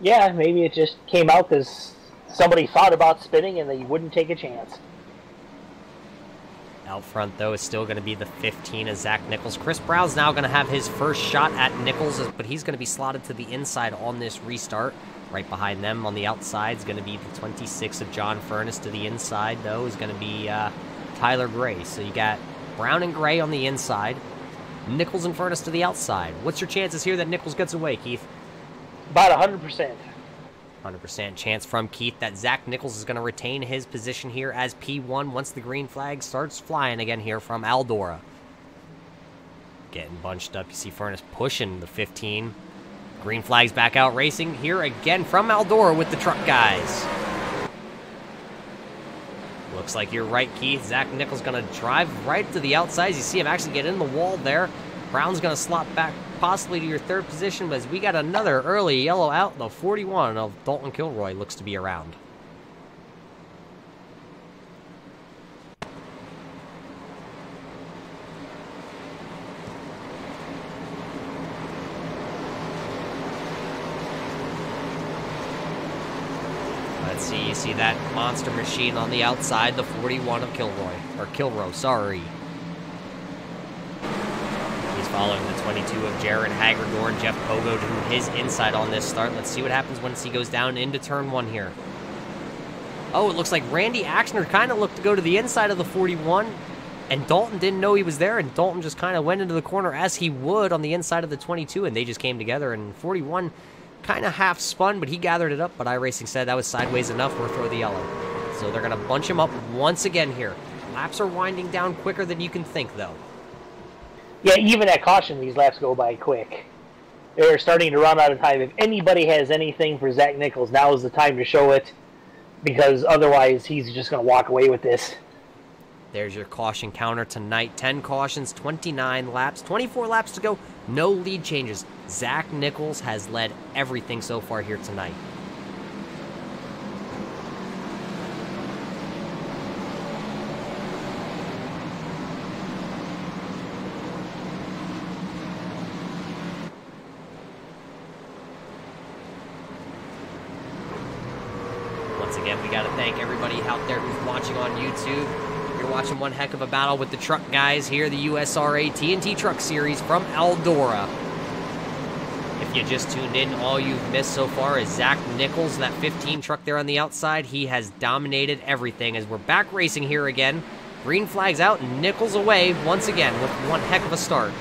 Yeah, maybe it just came out because somebody thought about spinning and they wouldn't take a chance. Out front, though, is still going to be the 15 of Zach Nichols. Chris Brown's now going to have his first shot at Nichols, but he's going to be slotted to the inside on this restart. Right behind them on the outside is going to be the 26 of John Furness. To the inside, though, is going to be Tyler Gray. So you got Brown and Gray on the inside, Nichols and Furness to the outside. What's your chances here that Nichols gets away, Keith? About 100%. 100% chance from Keith that Zach Nichols is going to retain his position here as P1 once the green flag starts flying again here from Eldora. Getting bunched up. You see Furness pushing the 15. Green flag's back out racing here again from Eldora with the truck guys. Looks like you're right, Keith. Zach Nichols going to drive right to the outside. You see him actually get in the wall there. Brown's going to slot back possibly to your third position, but as we got another early yellow out, the 41 of Dalton Kilroy looks to be around. Let's see, you see that monster machine on the outside, the 41 of Kilroy, sorry. Following the 22 of Jared Hagerdorn, Jeff Pogo to his inside on this start. Let's see what happens once he goes down into turn 1 here. Oh, it looks like Randy Axner kind of looked to go to the inside of the 41, and Dalton didn't know he was there, and Dalton just kind of went into the corner as he would on the inside of the 22, and they just came together, and 41 kind of half spun, but he gathered it up, but iRacing said that was sideways enough, we'll throw the yellow. So they're going to bunch him up once again here. Laps are winding down quicker than you can think, though. Yeah, even at caution, these laps go by quick. They're starting to run out of time. If anybody has anything for Zach Nichols, now is the time to show it, because otherwise he's just going to walk away with this. There's your caution counter tonight. 10 cautions, 29 laps, 24 laps to go. No lead changes. Zach Nichols has led everything so far here tonight. Again, we got to thank everybody out there who's watching on YouTube. You're watching one heck of a battle with the truck guys here, the USRA TNT Truck Series from Eldora. If you just tuned in, all you've missed so far is Zach Nichols, that 15 truck there on the outside. He has dominated everything as we're back racing here again. Green flag's out, and Nichols away once again with one heck of a start.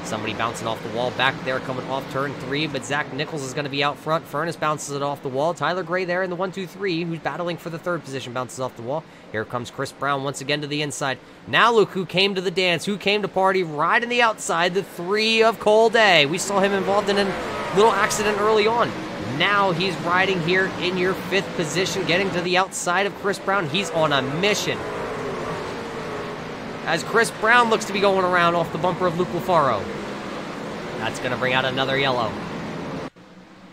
Somebody bouncing off the wall back there coming off turn 3, but Zach Nichols is going to be out front. Furness bounces it off the wall. Tyler Gray there in the 1-2-3, who's battling for the third position, bounces off the wall. Here comes Chris Brown once again to the inside. Now look who came to the dance, who came to party right in the outside, the 3 of Cole Day. We saw him involved in a little accident early on. Now he's riding here in your 5th position, getting to the outside of Chris Brown. He's on a mission, as Chris Brown looks to be going around off the bumper of Luke Lafaro. That's going to bring out another yellow.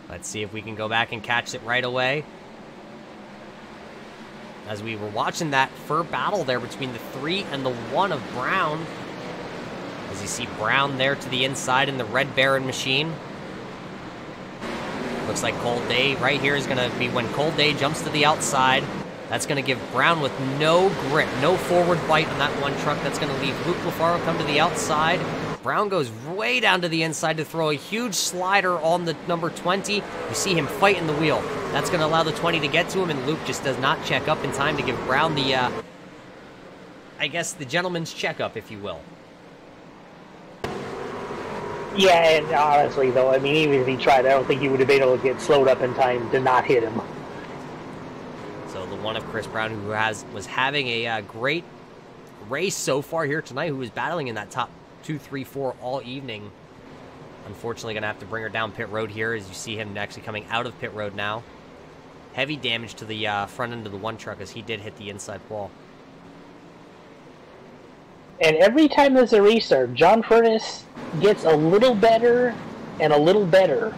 Let's see if we can go back and catch it right away. As we were watching that fur battle there between the 3 and the 1 of Brown. As you see Brown there to the inside in the Red Baron machine. Looks like Cole Day right here is going to be when Cole Day jumps to the outside. That's going to give Brown with no grip, no forward bite on that one truck. That's going to leave Luke Lafaro come to the outside. Brown goes way down to the inside to throw a huge slider on the number 20. You see him fighting the wheel. That's going to allow the 20 to get to him, and Luke just does not check up in time to give Brown the, I guess, the gentleman's checkup, if you will. Yeah, and honestly, though, I mean, even if he tried, I don't think he would have been able to get slowed up in time to not hit him. So the one of Chris Brown, who was having a great race so far here tonight, who was battling in that top 2, 3, 4 all evening, Unfortunately, going to have to bring her down pit road here as you see him actually coming out of pit road now. Heavy damage to the front end of the one truck as he did hit the inside wall. And every time there's a restart, John Furness gets a little better and a little better.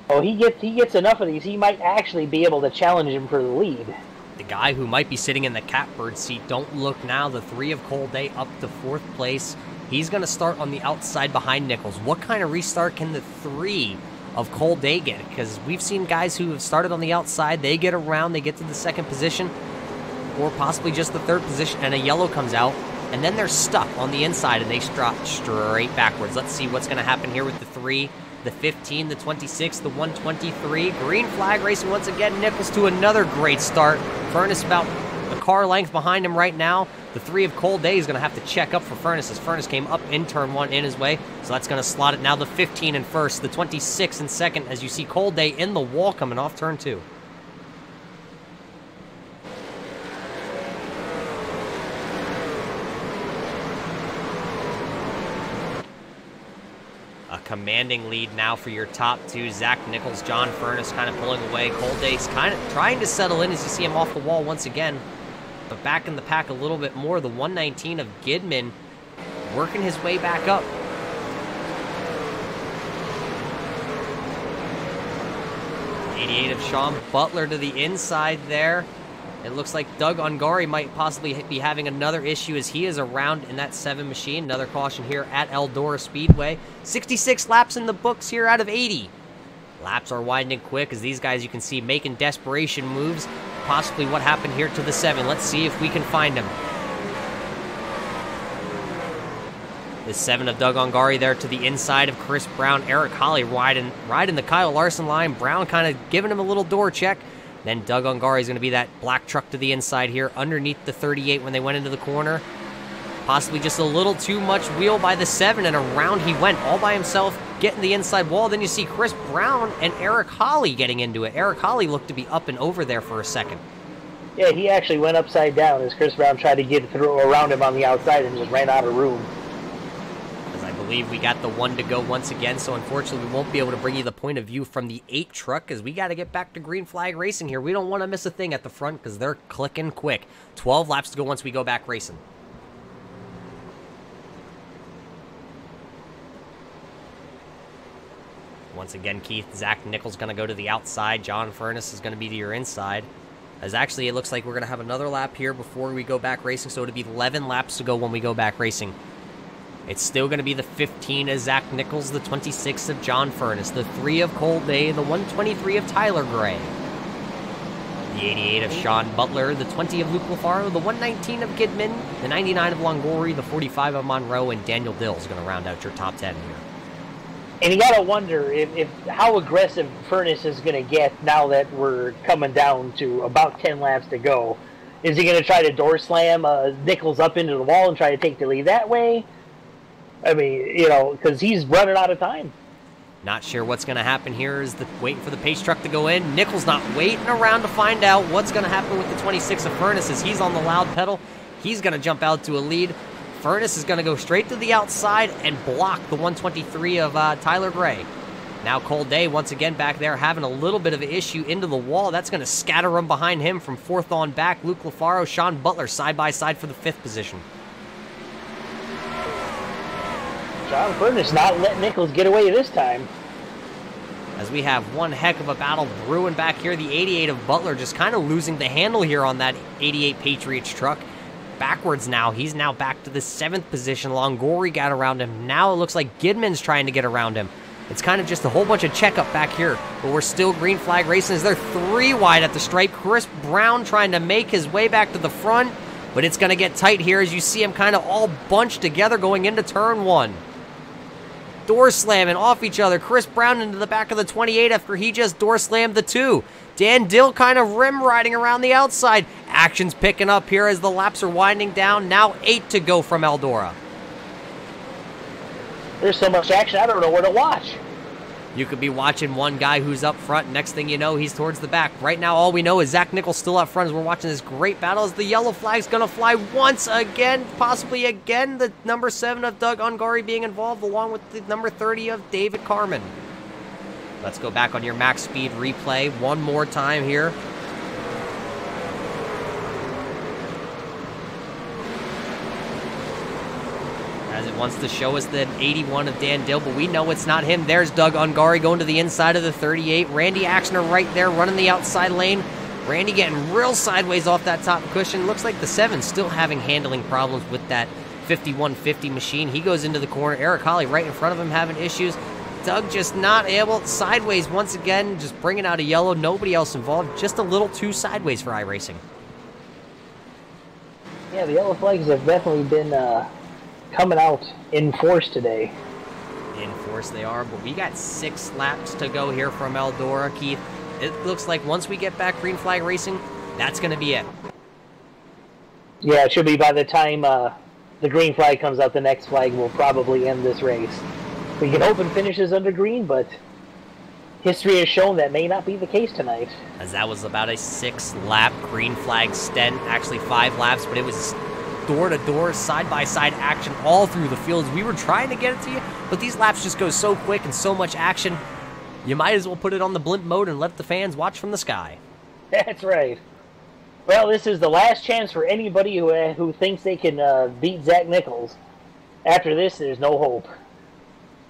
Oh, he gets enough of these, he might actually be able to challenge him for the lead. The guy who might be sitting in the catbird seat, don't look now, the 3 of Cold Day up to 4th place. He's going to start on the outside behind Nichols. What kind of restart can the 3 of Cold Day get? Because we've seen guys who have started on the outside, they get around, they get to the 2nd position, or possibly just the 3rd position, and a yellow comes out, and then they're stuck on the inside, and they drop straight backwards. Let's see what's going to happen here with the 3, the 15, the 26, the 123. Green flag racing once again. Nichols to another great start. Furness about a car length behind him right now. The 3 of Cold Day is going to have to check up for Furness as Furness came up in turn 1 in his way. So that's going to slot it now. The 15 in first, the 26 in 2nd as you see Cold Day in the wall coming off turn 2. A commanding lead now for your top 2. Zach Nichols, John Furness kind of pulling away. Cold Day's kind of trying to settle in as you see him off the wall once again. But back in the pack a little bit more. The 119 of Gidman working his way back up. The 88 of Sean Butler to the inside there. It looks like Doug Ungari might possibly be having another issue as he is around in that 7 machine. Another caution here at Eldora Speedway. 66 laps in the books here out of 80. Laps are winding quick as these guys you can see making desperation moves. Possibly what happened here to the 7. Let's see if we can find him. The 7 of Doug Ungari there to the inside of Chris Brown. Eric Holly riding the Kyle Larson line. Brown kind of giving him a little door check. Then Doug Ungari is going to be that black truck to the inside here underneath the 38 when they went into the corner. Possibly just a little too much wheel by the 7, and around he went all by himself, getting the inside wall. Then you see Chris Brown and Eric Holly getting into it. Eric Holly looked to be up and over there for a second. Yeah, he actually went upside down as Chris Brown tried to get through around him on the outside and just ran out of room. As I believe we got the 1 to go once again, so unfortunately we won't be able to bring you the point of view from the 8 truck because we got to get back to green flag racing here. We don't want to miss a thing at the front because they're clicking quick. 12 laps to go once we go back racing. Once again, Keith, Zach Nichols going to go to the outside. John Furness is going to be to your inside. As actually, it looks like we're going to have another lap here before we go back racing, so it'll be 11 laps to go when we go back racing. It's still going to be the 15 of Zach Nichols, the 26 of John Furness, the 3 of Cold Day, the 123 of Tyler Gray, the 88 of Sean Butler, the 20 of Luke LaFaro, the 119 of Gidman, the 99 of Longori, the 45 of Monroe, and Daniel Dill is going to round out your top 10 here. And you gotta wonder if how aggressive Furness is gonna get now that we're coming down to about 10 laps to go. Is he gonna try to door slam Nichols up into the wall and try to take the lead that way? I mean, you know, because he's running out of time. Not sure what's going to happen here is waiting for the pace truck to go in. Nichols not waiting around to find out what's going to happen with the 26 of Furness as he's on the loud pedal. He's going to jump out to a lead. Furness is going to go straight to the outside and block the 123 of Tyler Gray. Now Cold Day once again back there having a little bit of an issue into the wall. That's going to scatter him behind him from 4th on back. Luke LaFaro, Sean Butler side by side for the 5th position. John Furness not letting Nichols get away this time. As we have one heck of a battle brewing back here. The 88 of Butler just kind of losing the handle here on that 88 Patriots truck. Backwards now. He's now back to the 7th position. Longori got around him. Now it looks like Gidman's trying to get around him. It's kind of just a whole bunch of checkup back here. But we're still green flag racing as they're 3 wide at the stripe. Chris Brown trying to make his way back to the front. But it's going to get tight here as you see him kind of all bunched together going into turn 1. Door slamming off each other. Chris Brown into the back of the 28 after he just door slammed the 2. Dan Dill kind of rim riding around the outside. Action's picking up here as the laps are winding down. Now 8 to go from Eldora. There's so much action, I don't know where to watch. You could be watching one guy who's up front. Next thing you know, he's towards the back. Right now, all we know is Zach Nichols still up front as we're watching this great battle as the yellow flag's going to fly once again, possibly again. The number 7 of Doug Ungari being involved along with the number 30 of David Carmen. Let's go back on your max speed replay one more time here. As it wants to show us the 81 of Dan Dill, but we know it's not him. There's Doug Ungari going to the inside of the 38. Randy Axner right there running the outside lane. Randy getting real sideways off that top cushion. Looks like the 7 still having handling problems with that 5150 machine. He goes into the corner. Eric Holly right in front of him having issues. Doug just not able. Sideways once again, just bringing out a yellow. Nobody else involved. Just a little too sideways for iRacing. Yeah, the yellow flags have definitely been coming out in force today. In force they are, but we got 6 laps to go here from Eldora. Keith, it looks like once we get back green flag racing, that's going to be it. Yeah, it should be by the time the green flag comes out, the next flag will probably end this race. We can hope it finishes under green, but history has shown that may not be the case tonight. As that was about a 6-lap green flag stint, actually 5 laps, but it was door-to-door, side-by-side action all through the fields. We were trying to get it to you, but these laps just go so quick and so much action, you might as well put it on the blimp mode and let the fans watch from the sky. That's right. Well, this is the last chance for anybody who thinks they can beat Zach Nichols. After this, there's no hope.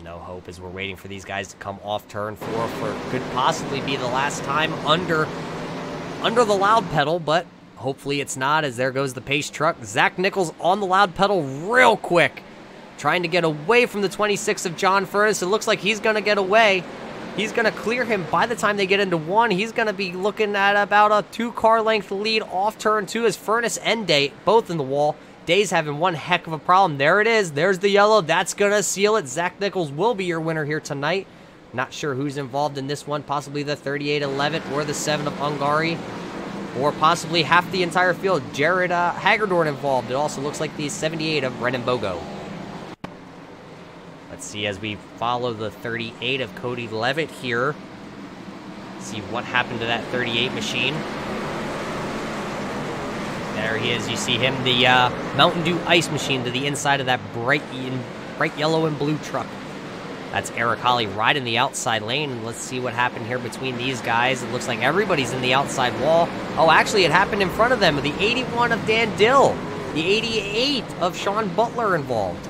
No hope as we're waiting for these guys to come off turn 4 for could possibly be the last time under the loud pedal, but hopefully it's not, as there goes the pace truck. Zach Nichols on the loud pedal real quick, trying to get away from the 26 of John Furness. It looks like he's going to get away. He's going to clear him. By the time they get into 1, he's going to be looking at about a 2-car length lead off turn 2 as Furness and Day both in the wall. Day's having one heck of a problem. There it is. There's the yellow. That's going to seal it. Zach Nichols will be your winner here tonight. Not sure who's involved in this one. Possibly the 3811 or the 7 of Ungari. Or possibly half the entire field. Jared Hagerdorn involved. It also looks like the 78 of Brendan Bogo. Let's see as we follow the 38 of Cody Levitt here. See what happened to that 38 machine. There he is. You see him, the Mountain Dew Ice machine to the inside of that bright yellow and blue truck. That's Eric Holly riding the outside lane, and let's see what happened here between these guys. It looks like everybody's in the outside wall. Oh, actually, it happened in front of them. The 81 of Dan Dill, the 88 of Sean Butler involved.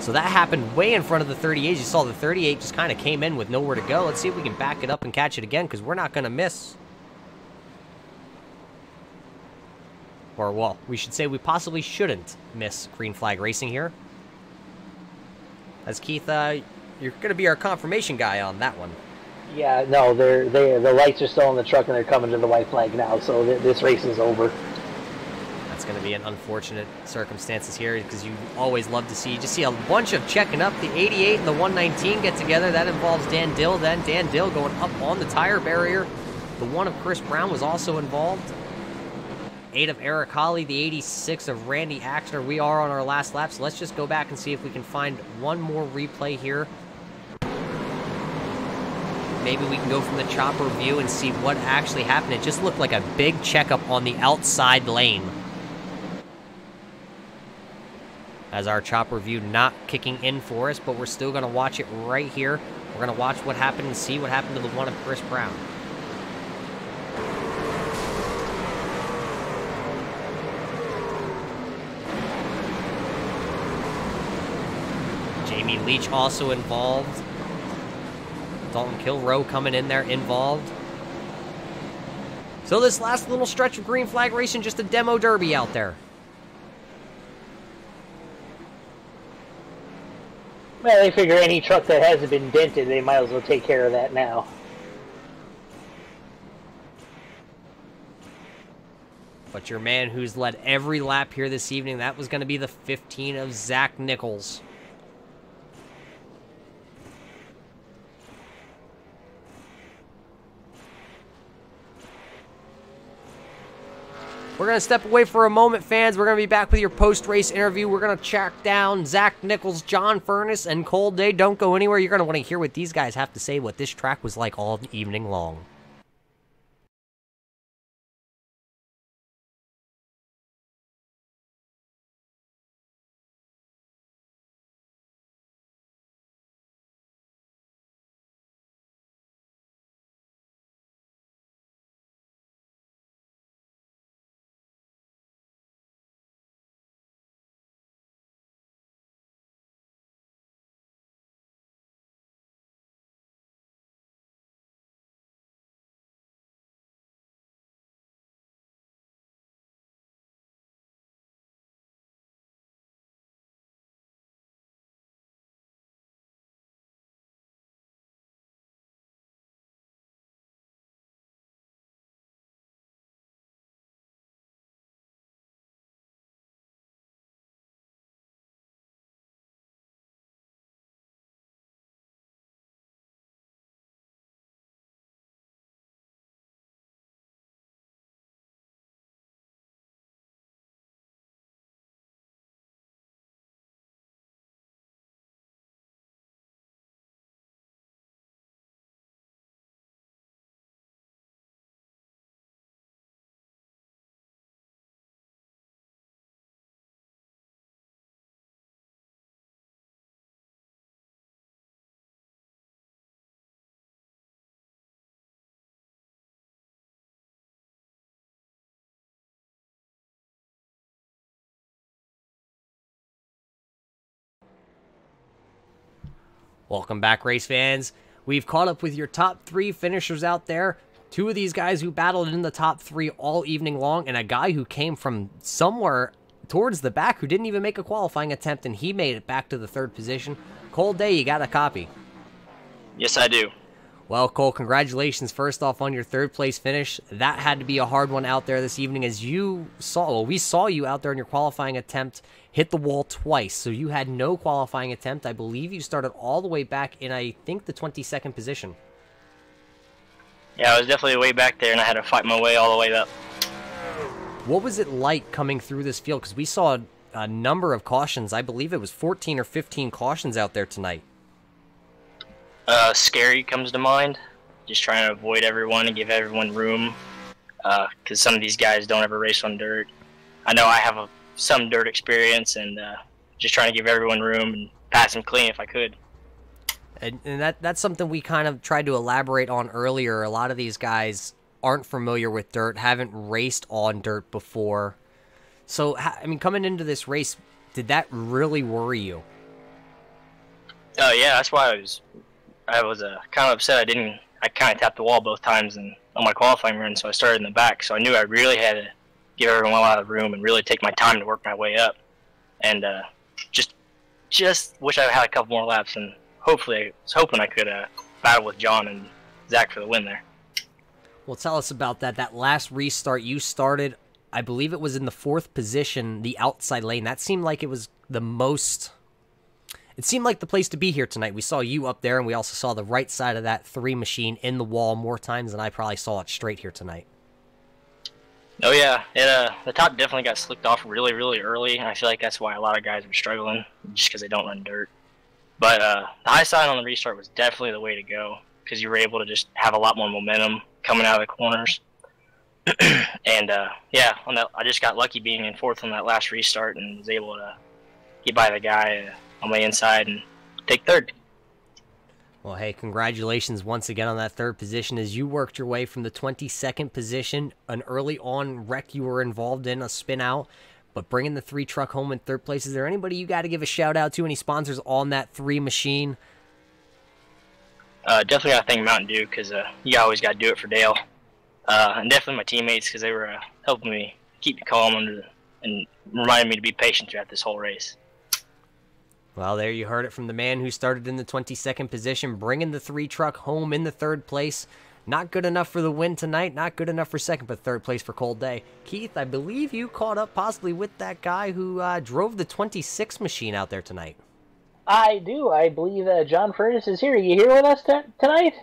So that happened way in front of the 38. You saw the 38 just kind of came in with nowhere to go. Let's see if we can back it up and catch it again, because we're not going to miss. Or, well, we should say we possibly shouldn't miss green flag racing here. As Keith, you're going to be our confirmation guy on that one. Yeah, no, the lights are still on the truck and they're coming to the white flag now, so this race is over. That's going to be an unfortunate circumstances here because you always love to see a bunch of checking up. The 88 and the 119 get together. That involves Dan Dill. Then Dan Dill going up on the tire barrier. The 1 of Chris Brown was also involved. 8 of Eric Holly, the 86 of Randy Axner. We are on our last lap, so let's just go back and see if we can find one more replay here. Maybe we can go from the chopper view and see what actually happened. It just looked like a big checkup on the outside lane. As our chopper view not kicking in for us, but we're still going to watch it right here. We're going to watch what happened and see what happened to the 1 of Chris Brown. Jamie Leach also involved. Dalton Kilroe coming in there involved. So this last little stretch of green flag racing, just a demo derby out there. Well, they figure any truck that hasn't been dented, they might as well take care of that now. But your man who's led every lap here this evening, that was going to be the 15 of Zach Nichols. We're going to step away for a moment, fans. We're going to be back with your post-race interview. We're going to track down Zach Nichols, John Furness, and Cole Day. Don't go anywhere. You're going to want to hear what these guys have to say, what this track was like all evening long. Welcome back, race fans. We've caught up with your top 3 finishers out there. 2 of these guys who battled in the top 3 all evening long, and a guy who came from somewhere towards the back who didn't even make a qualifying attempt, and he made it back to the 3rd position. Cole Day, you got a copy? Yes, I do. Well, Cole, congratulations first off on your 3rd place finish. That had to be a hard one out there this evening, as you saw, well, we saw you out there in your qualifying attempt hit the wall twice, so you had no qualifying attempt. I believe you started all the way back in, I think, the 22nd position. Yeah, I was definitely way back there, and I had to fight my way all the way up. What was it like coming through this field? Because we saw a number of cautions. I believe it was 14 or 15 cautions out there tonight. Scary comes to mind. Just trying to avoid everyone and give everyone room, because some of these guys don't ever race on dirt. I know I have some dirt experience, and just trying to give everyone room and pass them clean if I could. And that's something we kind of tried to elaborate on earlier. A lot of these guys aren't familiar with dirt, haven't raced on dirt before. So, I mean, coming into this race, did that really worry you? Oh yeah, that's why I was kind of upset. I kind of tapped the wall both times on my qualifying run, so I started in the back. So I knew I really had to give everyone a lot of room and really take my time to work my way up. And just wish I had a couple more laps, and hopefully I was hoping I could battle with John and Zach for the win there. Well, tell us about that. That last restart you started, I believe it was in the 4th position, the outside lane. That seemed like it was the most... It seemed like the place to be here tonight. We saw you up there, and we also saw the right side of that 3 machine in the wall more times than I probably saw it straight here tonight. Oh yeah, the top definitely got slicked off really, really early, and I feel like that's why a lot of guys were struggling, just because they don't run dirt. But the high side on the restart was definitely the way to go, because you were able to just have a lot more momentum coming out of the corners. And yeah, I just got lucky being in 4th on that last restart, and was able to get by the guy on my inside and take 3rd. Well, hey, congratulations once again on that 3rd position as you worked your way from the 22nd position, an early on wreck you were involved in, a spin out, but bringing the 3 truck home in 3rd place. Is there anybody you got to give a shout out to, any sponsors on that 3 machine? Definitely got to thank Mountain Dew, because you always got to do it for Dale. And definitely my teammates, because they were helping me keep me calm and reminding me to be patient throughout this whole race. Well, there you heard it from the man who started in the 22nd position, bringing the 3 truck home in the 3rd place. Not good enough for the win tonight, not good enough for 2nd, but 3rd place for Cole Day. Keith, I believe you caught up possibly with that guy who drove the 26 machine out there tonight. I do. I believe John Furness is here. Are you here with us tonight?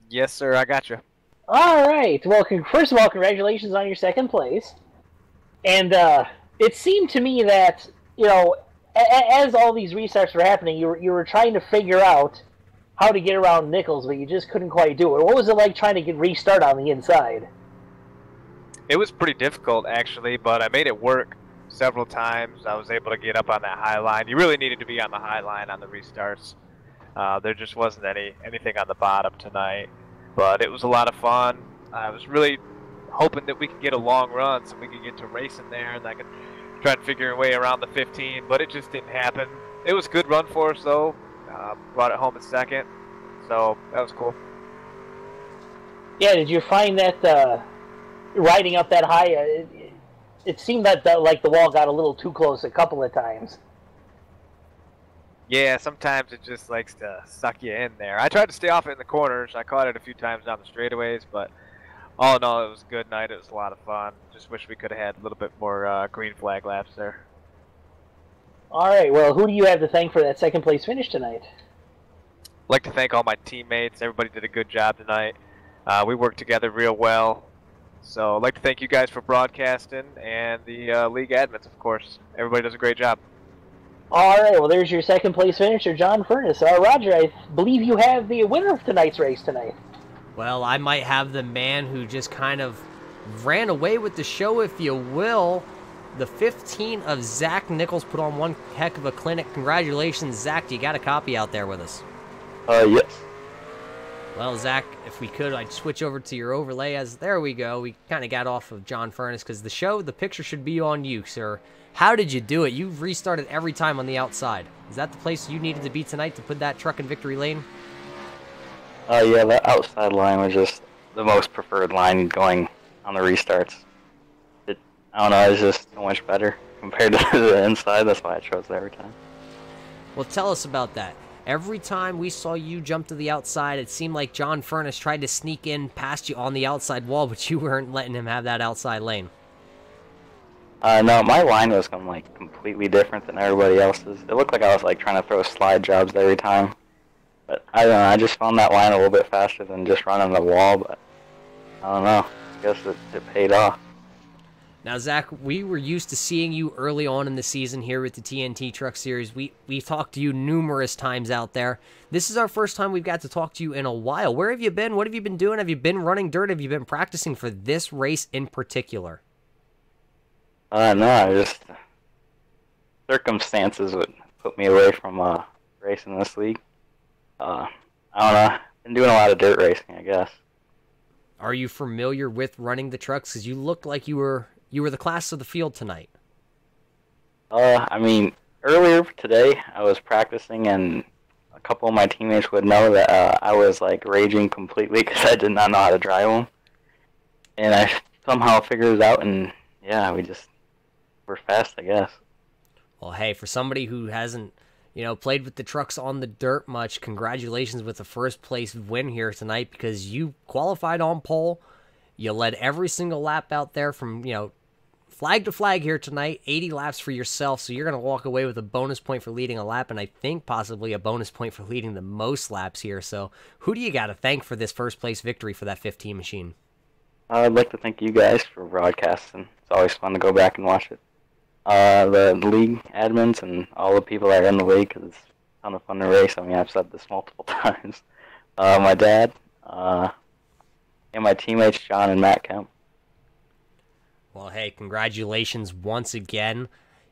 Yes, sir. I got you. All right. Well, first of all, congratulations on your 2nd place. And it seemed to me that, as all these restarts were happening, you were trying to figure out how to get around Nichols, but you just couldn't quite do it. What was it like trying to restart on the inside? It was pretty difficult, actually, but I made it work several times. I was able to get up on that high line. You really needed to be on the high line on the restarts. There just wasn't anything on the bottom tonight, but it was a lot of fun. I was really hoping that we could get a long run so we could get to racing there, and I could try and figure a way around the 15, but it just didn't happen. It was a good run for us, though. Brought it home in second, so that was cool. Yeah, did you find that riding up that high, it seemed that like the wall got a little too close a couple of times? Yeah, sometimes it just likes to suck you in there. I tried to stay off it in the corners. I caught it a few times down the straightaways, but all in all, it was a good night. It was a lot of fun. Just wish we could have had a little bit more green flag laps there. All right, well, who do you have to thank for that second place finish tonight? I'd like to thank all my teammates. Everybody did a good job tonight. We worked together real well. So I'd like to thank you guys for broadcasting, and the league admins, of course. Everybody does a great job. All right, well, there's your second place finisher, John Furness. Roger, I believe you have the winner of tonight's race tonight. Well, I might have the man who just kind of ran away with the show, if you will. The 15 of Zach Nichols put on one heck of a clinic. Congratulations, Zach. You got a copy out there with us? Yes. Well, Zach, if we could, I'd switch over to your overlay. There we go. We kind of got off of John Furness because the picture should be on you, sir. How did you do it? You restarted every time on the outside. Is that the place you needed to be tonight to put that truck in victory lane? Yeah, that outside line was just the most preferred line going on the restarts. I don't know, it's just so much better compared to the inside. That's why I chose it every time. Well, tell us about that. Every time we saw you jump to the outside, it seemed like John Furness tried to sneak in past you on the outside wall, but you weren't letting him have that outside lane. No, my line was like completely different than everybody else's. It looked like I was like trying to throw slide jobs every time. But I don't know, I just found that line a little bit faster than just running the wall, but I don't know. I guess it paid off. Now, Zach, we were used to seeing you early on in the season here with the TNT Truck Series. We've talked to you numerous times out there. This is our first time we've got to talk to you in a while. Where have you been? What have you been doing? Have you been running dirt? Have you been practicing for this race in particular? No, just circumstances would put me away from racing this league. I don't know. Been doing a lot of dirt racing, I guess. Are you familiar with running the trucks? Because you looked like you were the class of the field tonight. I mean, earlier today I was practicing, and a couple of my teammates would know that I was like raging completely because I did not know how to drive them, and I somehow figured it out, and yeah, we're fast, I guess. Well, hey, for somebody who hasn't, played with the trucks on the dirt much, congratulations with the first place win here tonight, because you qualified on pole. You led every single lap out there from, flag to flag here tonight, 80 laps for yourself, so you're going to walk away with a bonus point for leading a lap, and I think possibly a bonus point for leading the most laps here. So who do you got to thank for this first place victory for that 15 machine? I'd like to thank you guys for broadcasting. It's always fun to go back and watch it. The league admins and all the people that are in the league, because it's a ton of fun to race. I mean, I've said this multiple times. My dad, and my teammates, John and Matt Kemp. Well, hey, congratulations once again.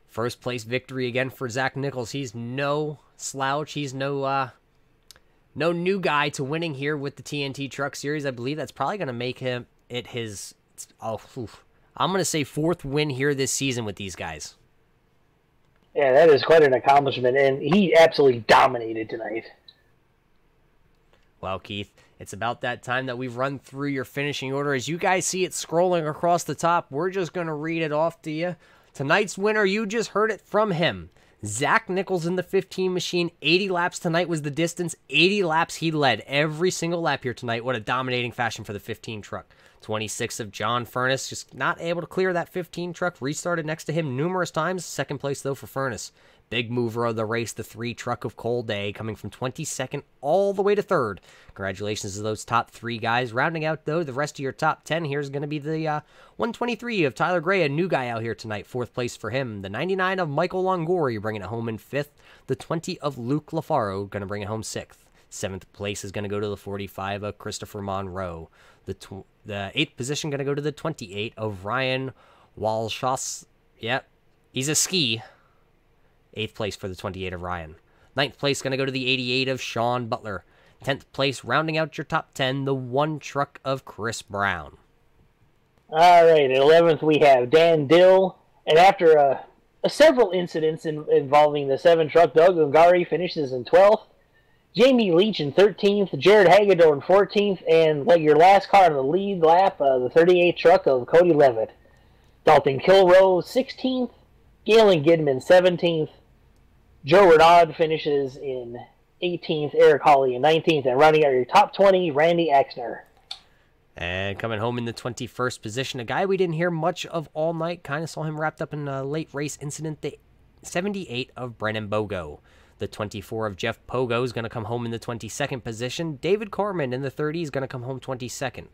First place victory again for Zach Nichols. He's no slouch. He's no new guy to winning here with the TNT Truck Series. I believe that's probably going to make him I'm going to say fourth win here this season with these guys. Yeah, that is quite an accomplishment, and he absolutely dominated tonight. Well, Keith, it's about that time that we've run through your finishing order. As you guys see it scrolling across the top, we're just going to read it off to you. Tonight's winner, you just heard it from him. Zach Nichols in the 15 machine. 80 laps tonight was the distance. 80 laps he led every single lap here tonight. What a dominating fashion for the 15 truck. 26 of John Furness, just not able to clear that 15 truck. Restarted next to him numerous times. Second place, though, for Furness. Big mover of the race, the 3 truck of Cole Day, coming from 22nd all the way to 3rd. Congratulations to those top 3 guys. Rounding out, though, the rest of your top 10 here is going to be the 123 of Tyler Gray, a new guy out here tonight. 4th place for him. The 99 of Michael Longori, bringing it home in 5th. The 20 of Luke LaFaro, going to bring it home 6th. 7th place is going to go to the 45 of Christopher Monroe. The 8th position going to go to the 28 of Ryan Walshos. Yep, he's a ski. 8th place for the 28 of Ryan. 9th place going to go to the 88 of Sean Butler. 10th place, rounding out your top 10, the 1 truck of Chris Brown. All right, at 11th we have Dan Dill. And after several incidents involving the 7 truck, Doug Ungari finishes in 12th. Jamie Leach in 13th. Jared Hagedorn in 14th. And like your last car on the lead lap, the 38 truck of Cody Levitt. Dalton Kilroe 16th. Galen Gidman 17th. Joe Renaud finishes in 18th. Eric Hawley in 19th. And rounding out your top 20, Randy Axner. And coming home in the 21st position, a guy we didn't hear much of all night. Kind of saw him wrapped up in a late race incident. The 78 of Brennan Bogo. The 24 of Jeff Pogo is going to come home in the 22nd position. David Carman in the 30 is going to come home 22nd.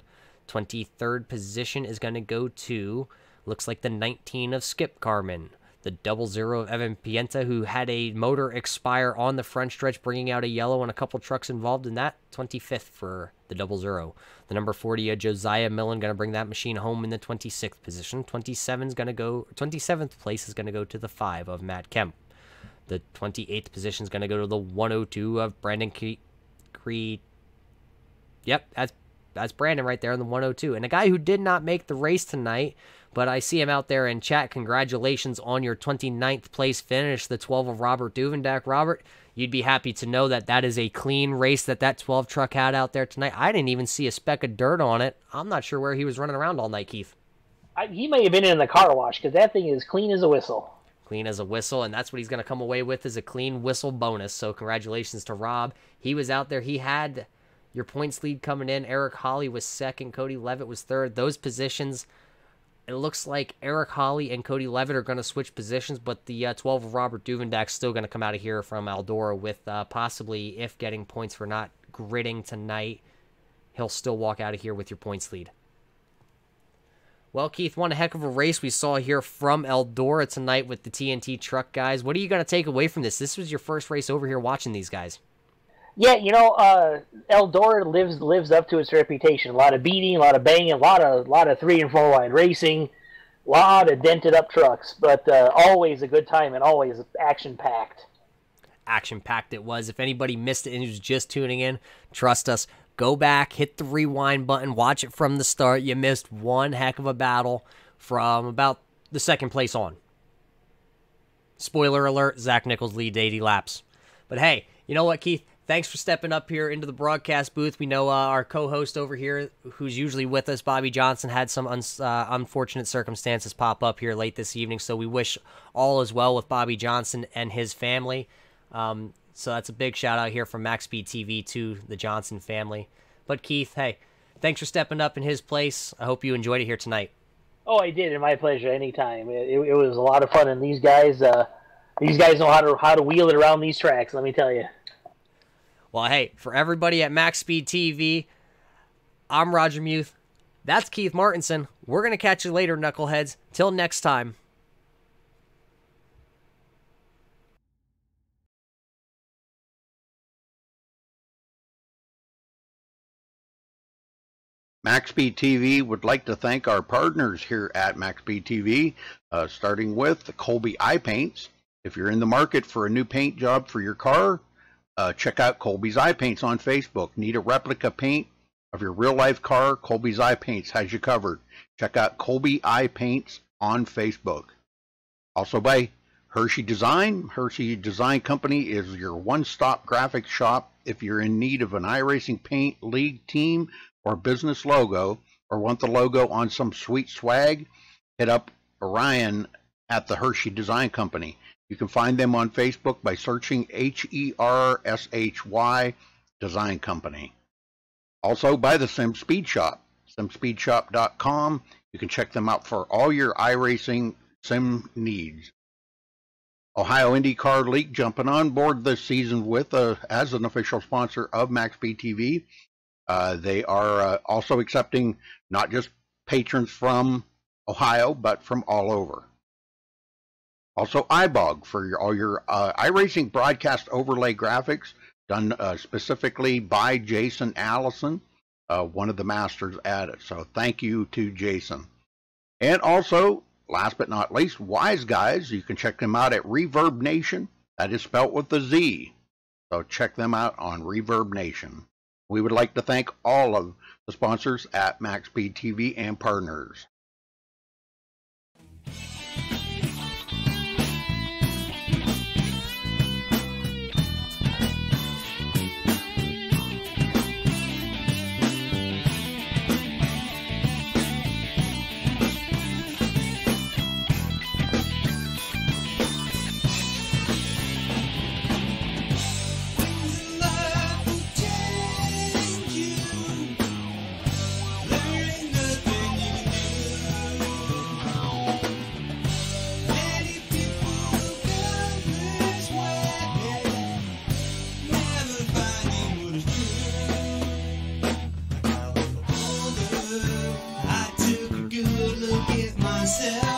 23rd position is going to go to, looks like the 19 of Skip Carman. The 00 of Evan Pienta, who had a motor expire on the front stretch, bringing out a yellow and a couple trucks involved in that. 25th for the 00. The number 40 of Josiah Millen going to bring that machine home in the 26th position. 27th place is going to go to the 5 of Matt Kemp. The 28th position is going to go to the 102 of Brandon Creed. Yep, that's Brandon right there in the 102. And a guy who did not make the race tonight, but I see him out there in chat. Congratulations on your 29th place finish, the 12 of Robert Duvendak. Robert, you'd be happy to know that that is a clean race that 12 truck had out there tonight. I didn't even see a speck of dirt on it. I'm not sure where he was running around all night, Keith. He may have been in the car wash, because that thing is clean as a whistle. Clean as a whistle, and that's what he's going to come away with, is a clean whistle bonus. So congratulations to Rob. He was out there. He had your points lead coming in. Eric Hawley was 2nd. Cody Levitt was 3rd. Those positions, it looks like Eric Hawley and Cody Levitt are going to switch positions, but the 12 of Robert Duvendak's still going to come out of here from Eldora with possibly, if getting points for not gridding tonight, he'll still walk out of here with your points lead. Well, Keith, one heck of a race we saw here from Eldora tonight with the TNT truck guys. What are you going to take away from this? This was your first race over here watching these guys. Yeah, Eldora lives up to its reputation. A lot of beating, a lot of banging, a lot of 3 and 4 wide racing, a lot of dented up trucks, but always a good time and always action-packed. Action-packed it was. If anybody missed it and was just tuning in, trust us. Go back, hit the rewind button, watch it from the start. You missed one heck of a battle from about the 2nd place on. Spoiler alert, Zach Nichols leads 80 laps. But hey, you know what, Keith? Thanks for stepping up here into the broadcast booth. We know our co-host over here, who's usually with us, Bobby Johnson, had some unfortunate circumstances pop up here late this evening, so we wish all is well with Bobby Johnson and his family. So that's a big shout out here from MaxSpeedTV to the Johnson family. But Keith, hey, thanks for stepping up in his place. I hope you enjoyed it here tonight. Oh, I did, and my pleasure. Anytime. It was a lot of fun, and these guys know how to wheel it around these tracks. Let me tell you. Well, hey, for everybody at MaxSpeedTV, I'm Roger Muth. That's Keith Martinson. We're gonna catch you later, knuckleheads. Till next time. MaxSpeedTV would like to thank our partners here at MaxSpeedTV, starting with the Colby Eye Paints. If you're in the market for a new paint job for your car, check out Colby's Eye Paints on Facebook. Need a replica paint of your real-life car? Colby's Eye Paints has you covered. Check out Colby Eye Paints on Facebook. Also by Hershey Design. Hershey Design Company is your one-stop graphics shop if you're in need of an iRacing paint, league, team, or business logo, or want the logo on some sweet swag. Hit up Orion at the Hershey Design Company. You can find them on Facebook by searching HERSHY Design Company. Also by the Sim Speed Shop, simspeedshop.com. You can check them out for all your iRacing sim needs. Ohio IndyCar League jumping on board this season with as an official sponsor of MaxSpeedTV. They are also accepting not just patrons from Ohio, but from all over. Also, iBog for all your iRacing broadcast overlay graphics done specifically by Jason Allison, one of the masters at it. So thank you to Jason. And also, last but not least, Wise Guys. You can check them out at Reverb Nation. That is spelt with a Z. So check them out on Reverb Nation. We would like to thank all of the sponsors at MaxSpeedTV and partners. Myself